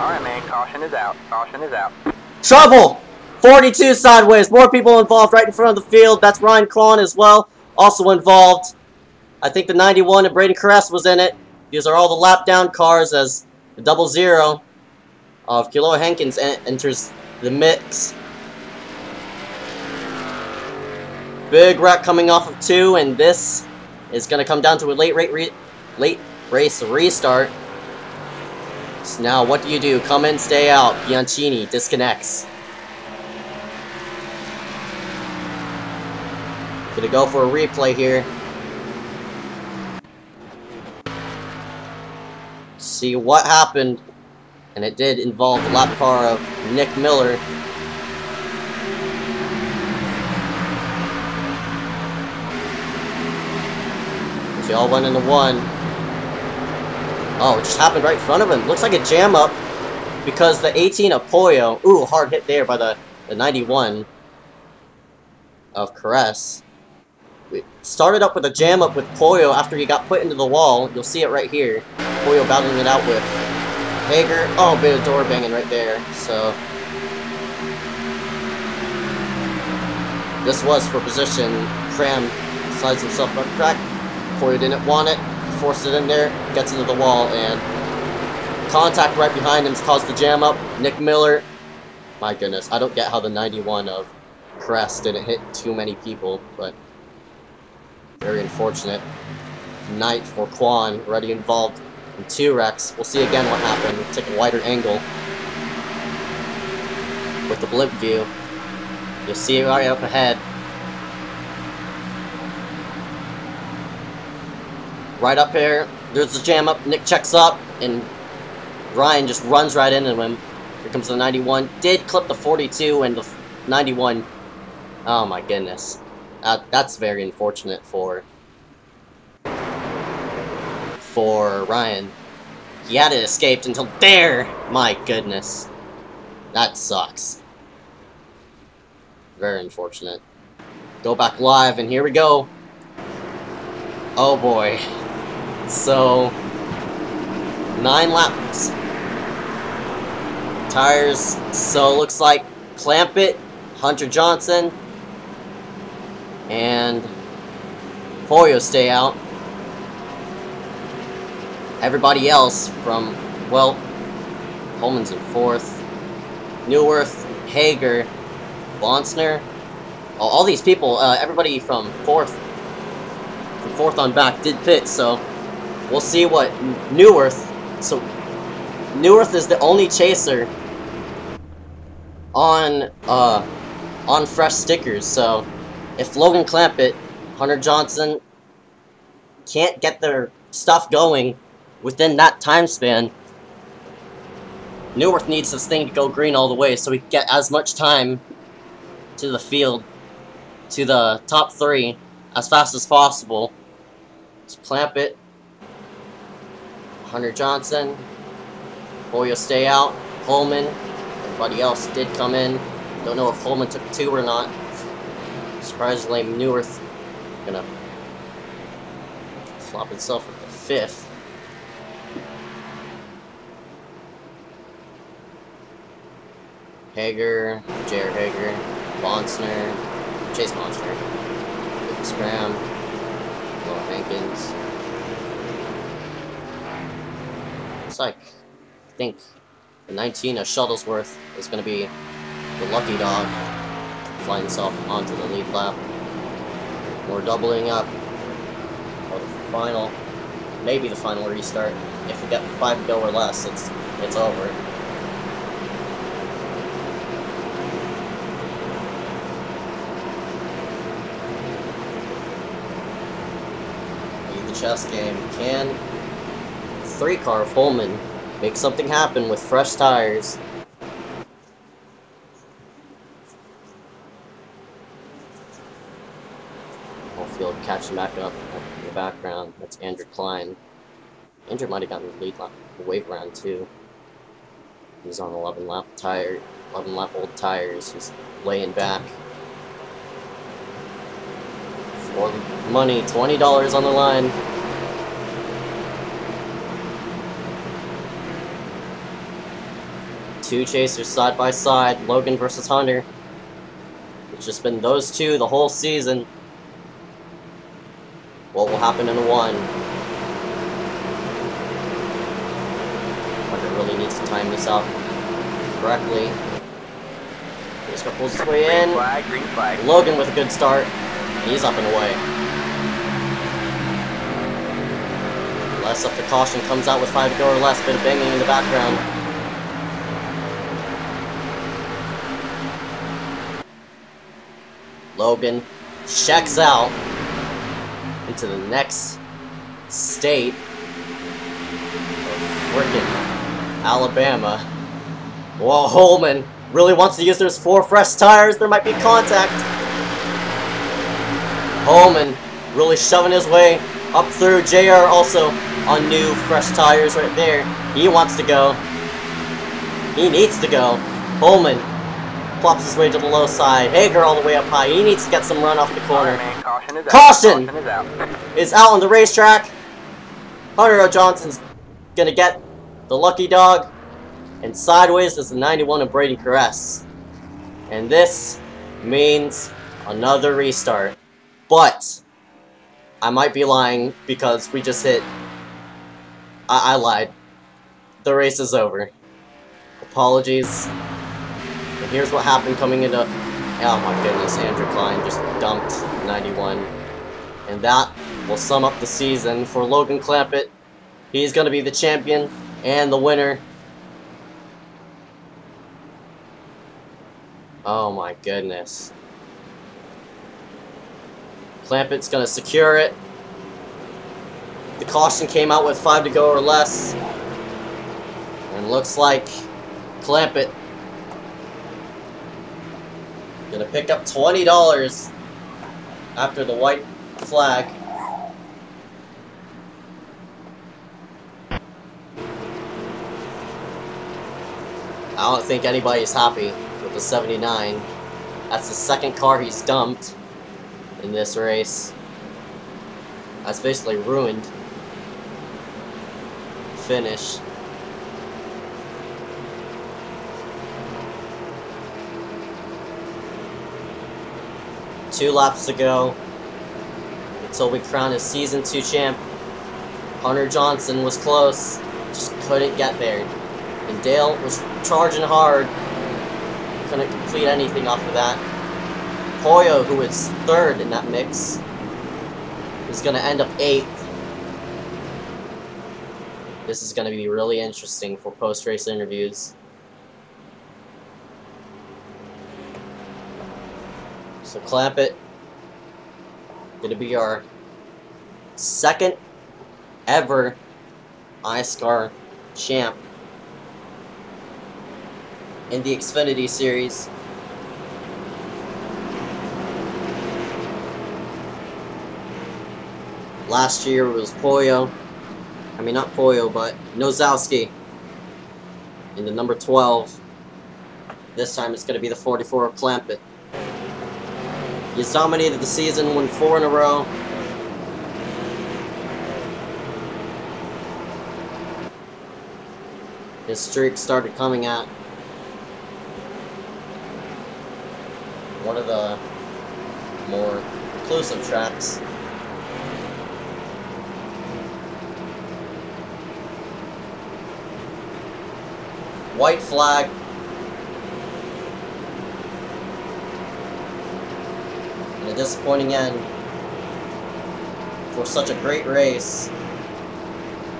Speaker 2: Alright, man, caution is out. Caution is out.
Speaker 1: Trouble! 42 sideways. More people involved right in front of the field. That's Ryan Kwan as well. Also involved. I think the 91 and Braden Caress was in it. These are all the lap down cars as the 00 of Kealoha Hankins enters the mix. Big wreck coming off of 2, and this is going to come down to a late race restart. So now, what do you do? Come in, stay out. Bianchini disconnects. Gonna go for a replay here. See what happened. And it did involve the lap car of Nick Miller. They all went into 1. Oh, it just happened right in front of him. Looks like a jam up because the 18 of Poyo. Ooh, hard hit there by the 91 of Caress. We started up with a jam up with Poyo after he got put into the wall. You'll see it right here. Poyo battling it out with Hager, oh, bit of door banging right there, so this was for position. Cram slides himself up crack. Corey didn't want it, forced it in there, gets into the wall, and contact right behind him's caused the jam up. Nick Miller, my goodness, I don't get how the 91 of Crest didn't hit too many people, but very unfortunate. Knight for Quan, already involved in 2 wrecks. We'll see again what happened. We'll take a wider angle with the blimp view. You'll see it right up ahead. Right up here, there's the jam up. Nick checks up, and Ryan just runs right into him. Here comes the 91. Did clip the 42, and the 91. Oh my goodness. That's very unfortunate for Ryan. He had it escaped until there! My goodness. That sucks. Very unfortunate. Go back live, and here we go. Oh boy. So, 9 laps. Tires, so looks like Clamp It, Hunter Johnson, and Pollo stay out. Everybody else from, well, Holman's in 4th, Neuwirth, Hager, Bonsner, all these people, everybody from 4th on back did pit, so we'll see what Neuwirth, so Neuwirth is the only chaser on fresh stickers, so if Logan Clampett, Hunter Johnson can't get their stuff going within that time span, Neuwirth needs this thing to go green all the way so we can get as much time to the field, to the top 3, as fast as possible. So Clampett, Hunter Johnson, Pollo stay out, Holman, everybody else did come in. Don't know if Holman took 2 or not. Surprisingly, Neuwirth gonna flop himself at the 5th. Hager, J.R. Hager, Bonsner, Chase Bonsner, Scram, Noah Hankins. Looks like, I think the 19 of Shuttlesworth is going to be the lucky dog, flying himself onto the lead lap. We're doubling up for the final, maybe the final restart. If we get 5 to go or less, it's over. Chess game. Can 3-car of Holman make something happen with fresh tires? Whole field catching back up in the background. That's Andrew Klein. Andrew might have gotten the lead lap, the wave round too. He's on 11 lap old tires. He's laying back. For money, $20 on the line. Two chasers side by side, Logan versus Hunter. It's just been those two the whole season. What will happen in one? Hunter really needs to time this out correctly. NASCAR pulls his way in.
Speaker 2: Green flag.
Speaker 1: Logan with a good start. He's up and away. Less up the caution comes out with 5 to go or less. Bit of banging in the background. Logan checks out into the next state of frickin' Alabama. Whoa, Holman really wants to use those 4 fresh tires. There might be contact. Holman really shoving his way up through. JR also on new fresh tires right there. He wants to go. He needs to go. Holman plops his way to the low side. Hager all the way up high. He needs to get some run off the corner.
Speaker 2: Man, caution is
Speaker 1: Caution!
Speaker 2: out. Caution
Speaker 1: Is out on the racetrack. Hunter Johnson's gonna get the lucky dog. and sideways is the 91 of Brady Caress. And this means another restart. But I might be lying because we just hit... I lied. The race is over. Apologies. And here's what happened coming into... Oh my goodness, Andrew Klein just dumped 91. And that will sum up the season for Logan Clampett. He's going to be the champion and the winner. Oh my goodness. Clampett's going to secure it. The caution came out with 5 to go or less. And looks like Clampett going to pick up $20 after the white flag. I don't think anybody's happy with the 79. That's the second car he's dumped in this race. That's basically ruined finish. Two laps to go until we crown a Season 2 champ. Hunter Johnson was close, just couldn't get there. And Dale was charging hard, couldn't complete anything off of that. Pollo, who was third in that mix, is going to end up 8th. This is going to be really interesting for post-race interviews. So Clampett, going to be our second ever iSCAR champ in the Xfinity Series. Last year it was Pollo. I mean, not Pollo, but Nozowski in the number 12. This time it's going to be the 44 of Clampett. He's dominated the season, won 4 in a row. His streak started coming at one of the more inclusive tracks. White flag. And a disappointing end for such a great race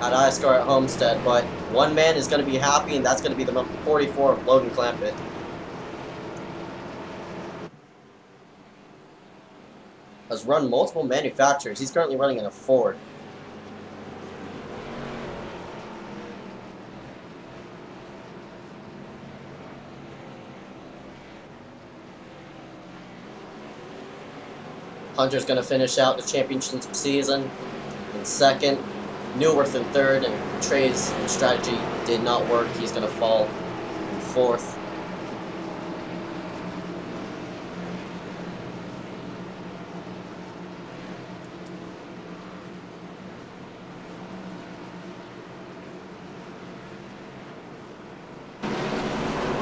Speaker 1: at iSCAR at Homestead, but one man is going to be happy, and that's going to be the number 44 of Logan Clampett. Has run multiple manufacturers. He's currently running in a Ford. Hunter's going to finish out the championship season in second. Newworth in third, and Trey's strategy did not work. He's going to fall in fourth.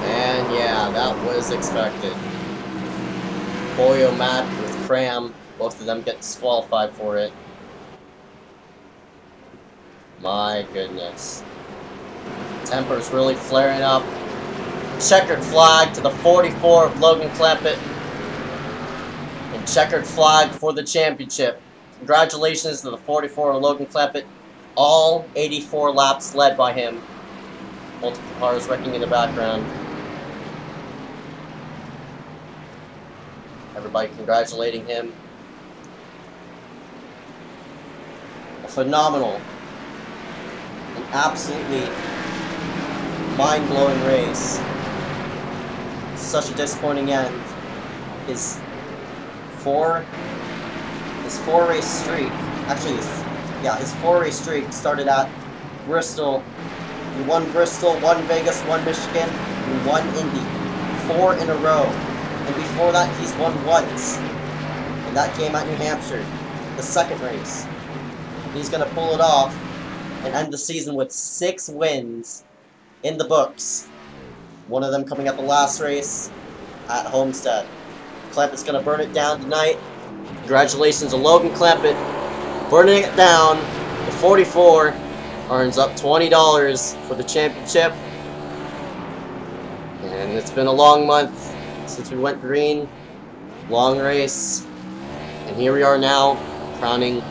Speaker 1: And yeah, that was expected. Pollo Matt with Cram, both of them get disqualified for it. My goodness. Temper's really flaring up. Checkered flag to the 44 of Logan Clampett. And checkered flag for the championship. Congratulations to the 44 of Logan Clampett. All 84 laps led by him. Multiple cars wrecking in the background. Everybody congratulating him. A phenomenal, an absolutely mind-blowing race. Such a disappointing end. His four-race streak, his 4-race streak started at Bristol. He won Bristol, won Vegas, won Michigan, and won Indy. 4 in a row. And before that, he's won once. And that came at New Hampshire, the second race. He's going to pull it off and end the season with 6 wins in the books. One of them coming up the last race at Homestead. Clempett's gonna burn it down tonight. Congratulations to Logan Clempett, burning it down. The 44 earns up $20 for the championship. And it's been a long month since we went green. Long race. And here we are now, crowning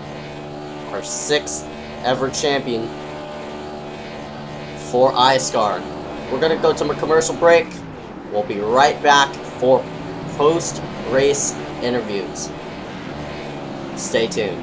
Speaker 1: our 6th ever champion for iSCAR. We're gonna go to a commercial break. We'll be right back for post-race interviews. Stay tuned.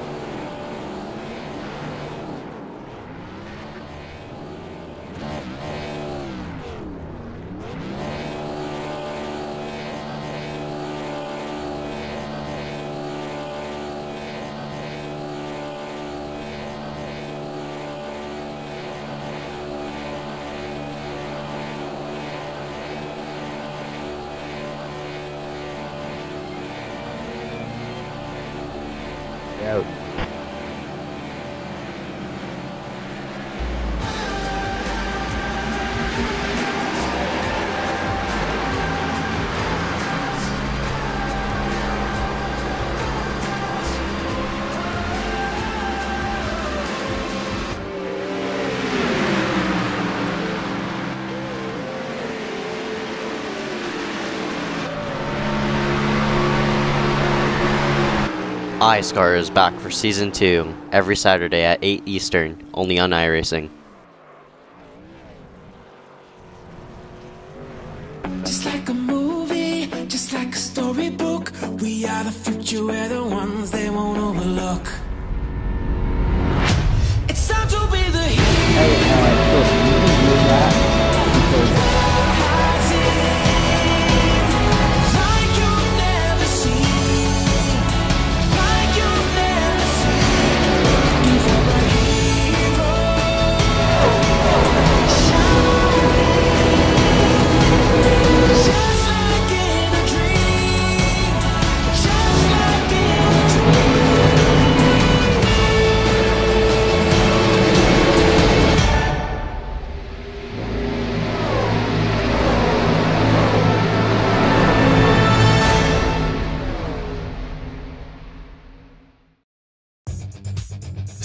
Speaker 3: Out.
Speaker 1: iSCAR is back for Season 2, every Saturday at 8 Eastern, only on iRacing.
Speaker 4: Just like a movie, just like a storybook, we are the future, we're the ones they won't overlook. It's time to be the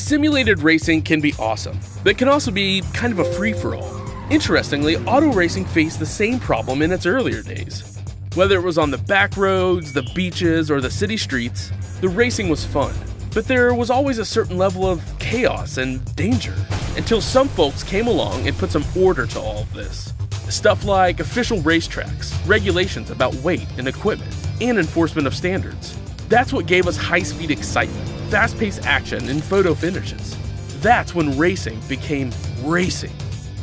Speaker 5: Simulated racing can be awesome, but it can also be kind of a free-for-all. Interestingly, auto racing faced the same problem in its earlier days. Whether it was on the back roads, the beaches, or the city streets, the racing was fun. But there was always a certain level of chaos and danger, until some folks came along and put some order to all of this. Stuff like official racetracks, regulations about weight and equipment, and enforcement of standards. That's what gave us high-speed excitement, fast-paced action, and photo finishes. That's when racing became racing.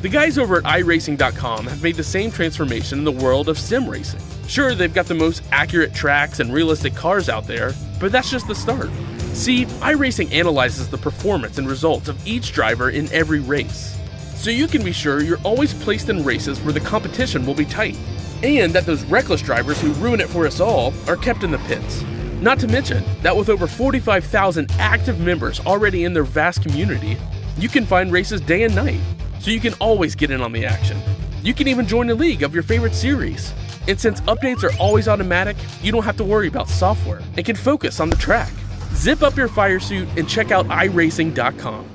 Speaker 5: The guys over at iRacing.com have made the same transformation in the world of sim racing. Sure, they've got the most accurate tracks and realistic cars out there, but that's just the start. See, iRacing analyzes the performance and results of each driver in every race, so you can be sure you're always placed in races where the competition will be tight, and that those reckless drivers who ruin it for us all are kept in the pits. Not to mention that with over 45,000 active members already in their vast community, you can find races day and night, so you can always get in on the action. You can even join a league of your favorite series. And since updates are always automatic, you don't have to worry about software and can focus on the track. Zip up your fire suit and check out iRacing.com.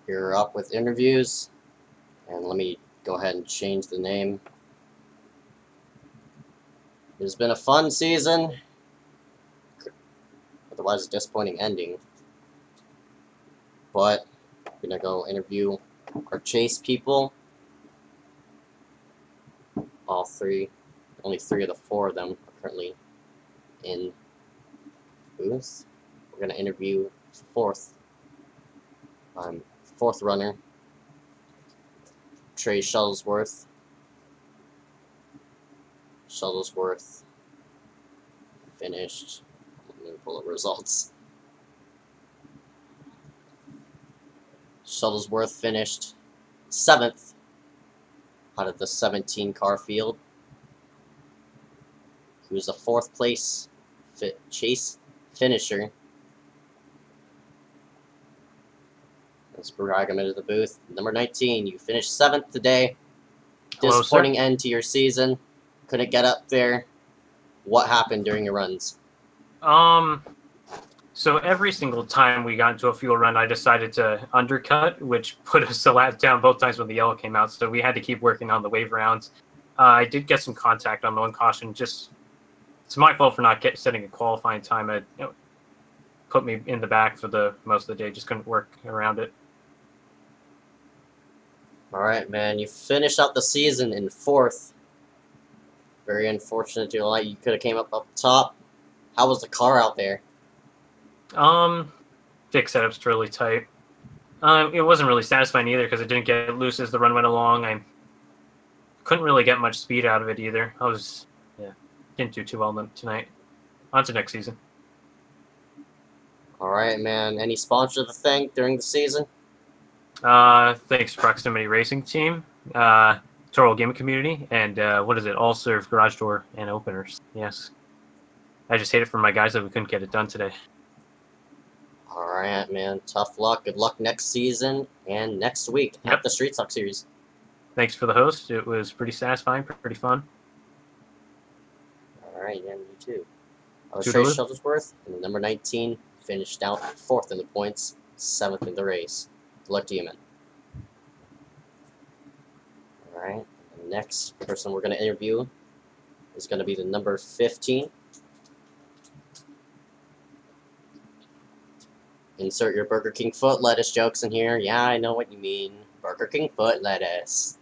Speaker 1: You're up with interviews, and let me go ahead and change the name. It's been a fun season, otherwise a disappointing ending, but I'm gonna go interview our chase people. All three, only 3 of the 4 of them are currently in booths. We're gonna interview fourth runner, Trey Shuttlesworth. Shuttlesworth finished. Let me pull up results. Shuttlesworth finished 7th out of the 17 car field. He was the 4th place chase finisher. Let's brag him into the booth. Number 19, you finished 7th today.
Speaker 6: Hello,
Speaker 1: Disappointing
Speaker 6: sir.
Speaker 1: end to your season. Couldn't get up there. What happened during your runs?
Speaker 6: So every single time we got into a fuel run, I decided to undercut, which put us down both times when the yellow came out. So we had to keep working on the wave rounds. I did get some contact on the one caution. Just it's my fault for not setting a qualifying time. It put me in the back for the most of the day. Just couldn't work around it.
Speaker 1: All right, man. You finished out the season in 4th. Very unfortunate to your light. You could have came up top. How was the car out there?
Speaker 6: Fix setup's really tight. It wasn't really satisfying either because it didn't get loose as the run went along. I couldn't really get much speed out of it either. Didn't do too well tonight. On to next season.
Speaker 1: All right, man. Any sponsor to thank during the season?
Speaker 6: Thanks Proximity Racing Team, Total Gaming Community, and All Serve Garage Door and Openers. Yes. I just hate it for my guys that we couldn't get it done today.
Speaker 1: All right, man. Tough luck. Good luck next season and next week at the Street Stock Series.
Speaker 6: Thanks for the host. It was pretty satisfying, pretty fun.
Speaker 1: All right, yeah, you too. I was Trey Shuttlesworth, and number 19 finished out 4th in the points, 7th in the race. Good luck to you, man. All right, the next person we're going to interview is going to be the number 15. Insert your Burger King foot lettuce jokes in here. Yeah, I know what you mean. Burger King foot lettuce.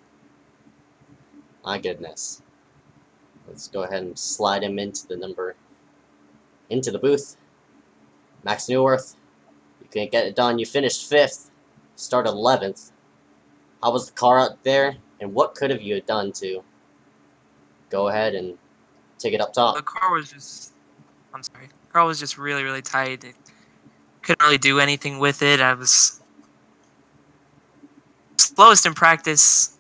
Speaker 1: My goodness. Let's go ahead and slide him into the booth. Max Newworth. You can't get it done. You finished 5th. Started 11th. How was the car out there? And what could have you done to go ahead and take it up top?
Speaker 7: The car was just... I'm sorry. The car was just really, really tight. Couldn't really do anything with it. I was slowest in practice,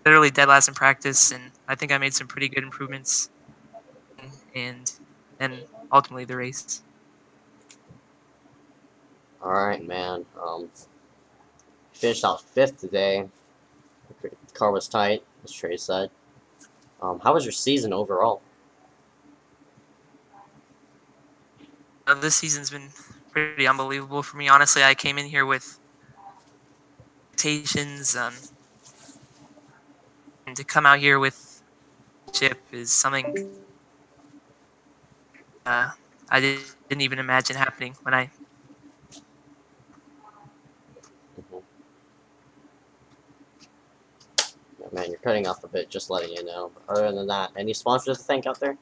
Speaker 7: literally dead last in practice, and I think I made some pretty good improvements, and ultimately the race.
Speaker 1: All right, man. Finished out 5th today. The car was tight, as Trey said. How was your season overall?
Speaker 7: This season's been pretty unbelievable for me. Honestly, I came in here with expectations, and to come out here with chip is something I didn't even imagine happening when I.
Speaker 1: Yeah, man, you're cutting off a bit, just letting you know. But other than that, any sponsors to thank out there?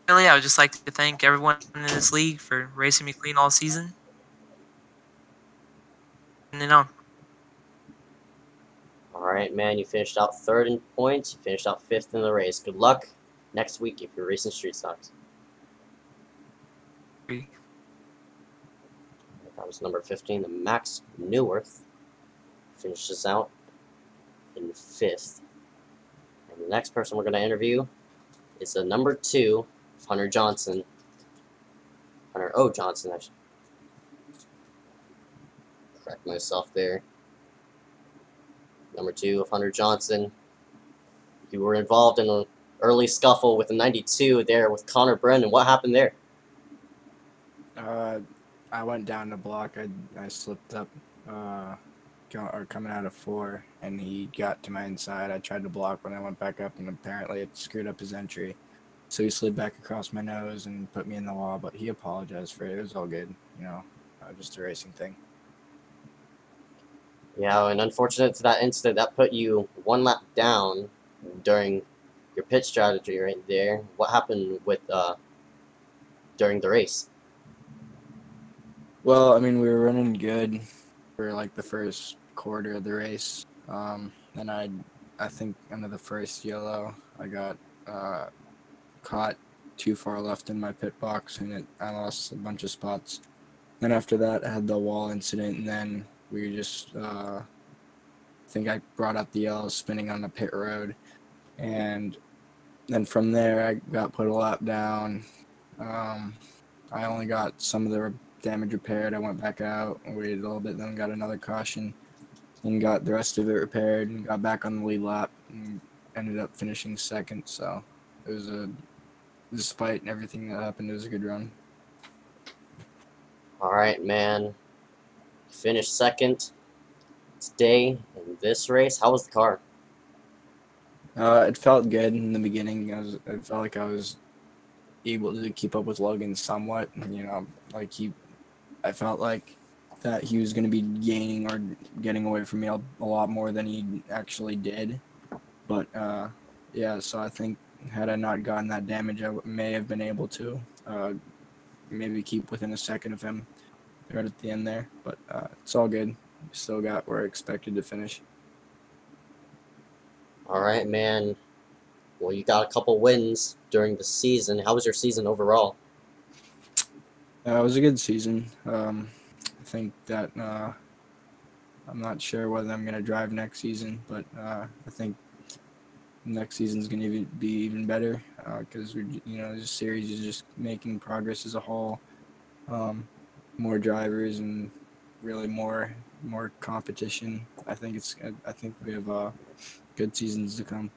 Speaker 7: Really, I would just like to thank everyone in this league for racing me clean all season. And
Speaker 1: Alright, man, you finished out 3rd in points. You finished out 5th in the race. Good luck next week if you're racing street stocks. That was number 15, the Max Newworth. Finishes out in 5th. And the next person we're going to interview is the number 2, Hunter Johnson. Hunter O. Johnson, I should correct myself there. Number 2 of Hunter Johnson. You were involved in an early scuffle with the 92 there with Connor Brennan. What happened there?
Speaker 3: I went down the block. I slipped up coming out of 4, and he got to my inside. I tried to block when I went back up, and apparently it screwed up his entry. So he slid back across my nose and put me in the wall, but he apologized for it. It was all good, just a racing thing.
Speaker 1: Yeah, and unfortunate to that incident, that put you 1 lap down during your pit strategy right there. What happened with during the race?
Speaker 3: Well, I mean, we were running good for like the first quarter of the race. Then I think under the first yellow, I got caught too far left in my pit box, and I lost a bunch of spots. Then after that, I had the wall incident, and then we just think I brought out the L spinning on the pit road, and then from there I got put a lap down. I only got some of the damage repaired. I went back out, waited a little bit, then got another caution, and got the rest of it repaired, and got back on the lead lap, and ended up finishing second. So it was despite everything that happened, it was a good run.
Speaker 1: All right, man. Finished second today in this race. How was the car?
Speaker 3: It felt good in the beginning. It felt like I was able to keep up with Logan somewhat. You know, like I felt like that he was going to be gaining or getting away from me a lot more than he actually did. But yeah, so I think had I not gotten that damage, I may have been able to maybe keep within a second of him right at the end there. But it's all good. Still got where I expected to finish.
Speaker 1: All right, man. Well, you got a couple wins during the season. How was your season overall?
Speaker 3: It was a good season. I think that I'm not sure whether I'm going to drive next season, but I think next season's going to be even better because this series is just making progress as a whole. More drivers and really more competition. I think we have good seasons to come.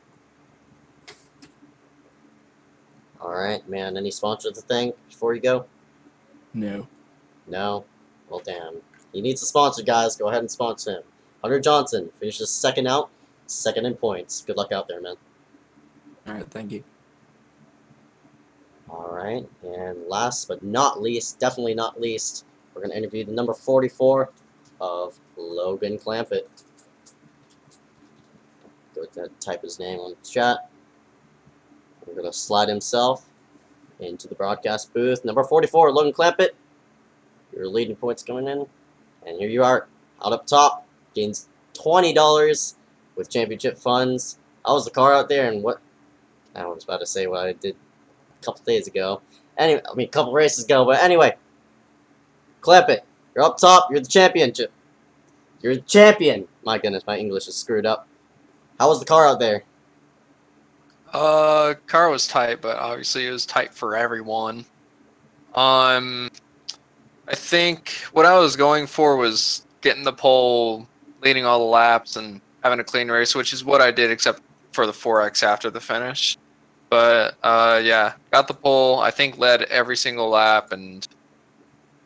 Speaker 1: All right, man. Any sponsors to thank before you go?
Speaker 3: No.
Speaker 1: No? Well, damn. He needs a sponsor, guys. Go ahead and sponsor him. Hunter Johnson finishes second out, second in points. Good luck out there, man.
Speaker 3: All right, thank you.
Speaker 1: All right, and last but not least, definitely not least, we're going to interview the number 44 of Logan Clampett. Go ahead and type his name on the chat. We're going to slide himself into the broadcast booth. Number 44, Logan Clampett. Your leading points coming in. And here you are, out up top. Gains $20 with championship funds. How was the car out there, and what? I was about to say what I did a couple days ago. Anyway, I mean, a couple races ago, but anyway. Clampett, you're up top. You're the championship. You're the champion. My goodness, my English is screwed up. How was the car out there?
Speaker 8: Car was tight, but obviously it was tight for everyone. I think what I was going for was getting the pole, leading all the laps, and having a clean race, which is what I did, except for the 4X after the finish. But yeah, got the pole. I think led every single lap and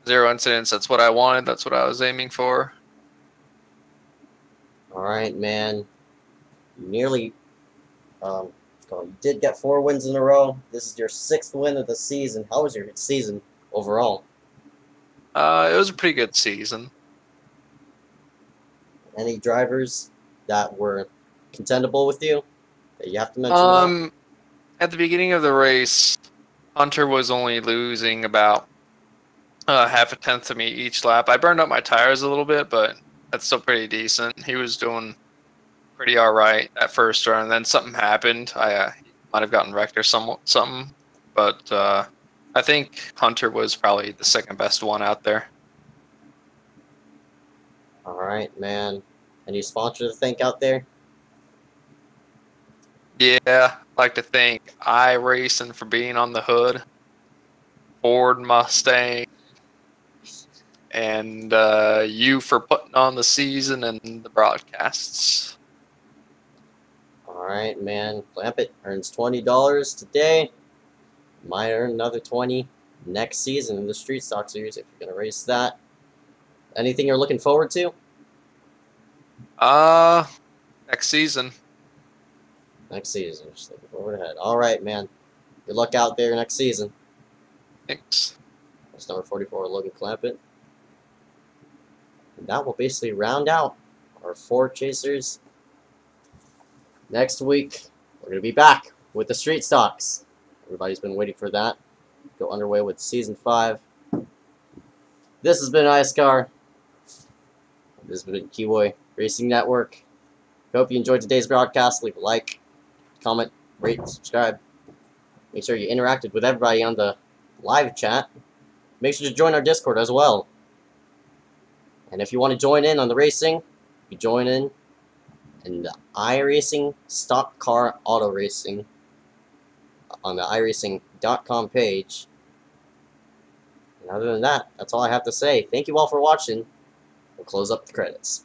Speaker 8: 0 incidents. That's what I wanted. That's what I was aiming for.
Speaker 1: All right, man. You nearly, you did get 4 wins in a row. This is your 6th win of the season. How was your season overall?
Speaker 8: It was a pretty good season.
Speaker 1: Any drivers that were contendable with you that you have to mention?
Speaker 8: At the beginning of the race, Hunter was only losing about half a tenth to me each lap. I burned up my tires a little bit, but that's still pretty decent. He was doing pretty all right that first run, and then something happened. I might have gotten wrecked or something, but I think Hunter was probably the second best one out there.
Speaker 1: All right, man. Any sponsors to thank out there?
Speaker 8: Yeah, I'd like to thank iRacing for being on the hood, Ford Mustang, and you for putting on the season and the broadcasts.
Speaker 1: All right, man. Clampett earns $20 today. Might earn another $20 next season in the Street Stock Series if you're going to race that. Anything you're looking forward to?
Speaker 8: Next season.
Speaker 1: Next season. Just looking forward ahead. All right, man. Good luck out there next season.
Speaker 8: Thanks.
Speaker 1: That's number 44, Logan Clampett. And that will basically round out our 4 chasers. Next week, we're going to be back with the Street Stocks. Everybody's been waiting for that. Go underway with Season 5. This has been iSCAR. This has been KiboyR Racing Network. Hope you enjoyed today's broadcast. Leave a like, comment, rate, subscribe. Make sure you interacted with everybody on the live chat. Make sure to join our Discord as well. And if you want to join in on the racing, you join in and the iRacing Stock Car Auto Racing on the iRacing.com page. And other than that, that's all I have to say. Thank you all for watching. We'll close up the credits.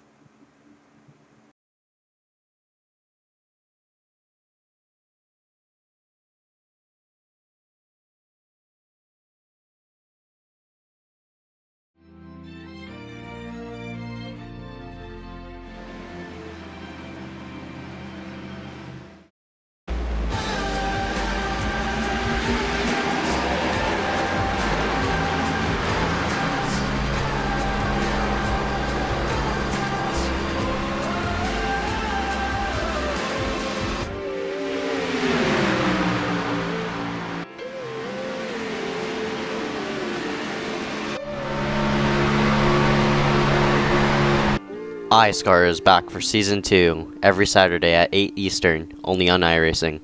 Speaker 1: iSCAR is back for Season 2, every Saturday at 8 Eastern, only on iRacing.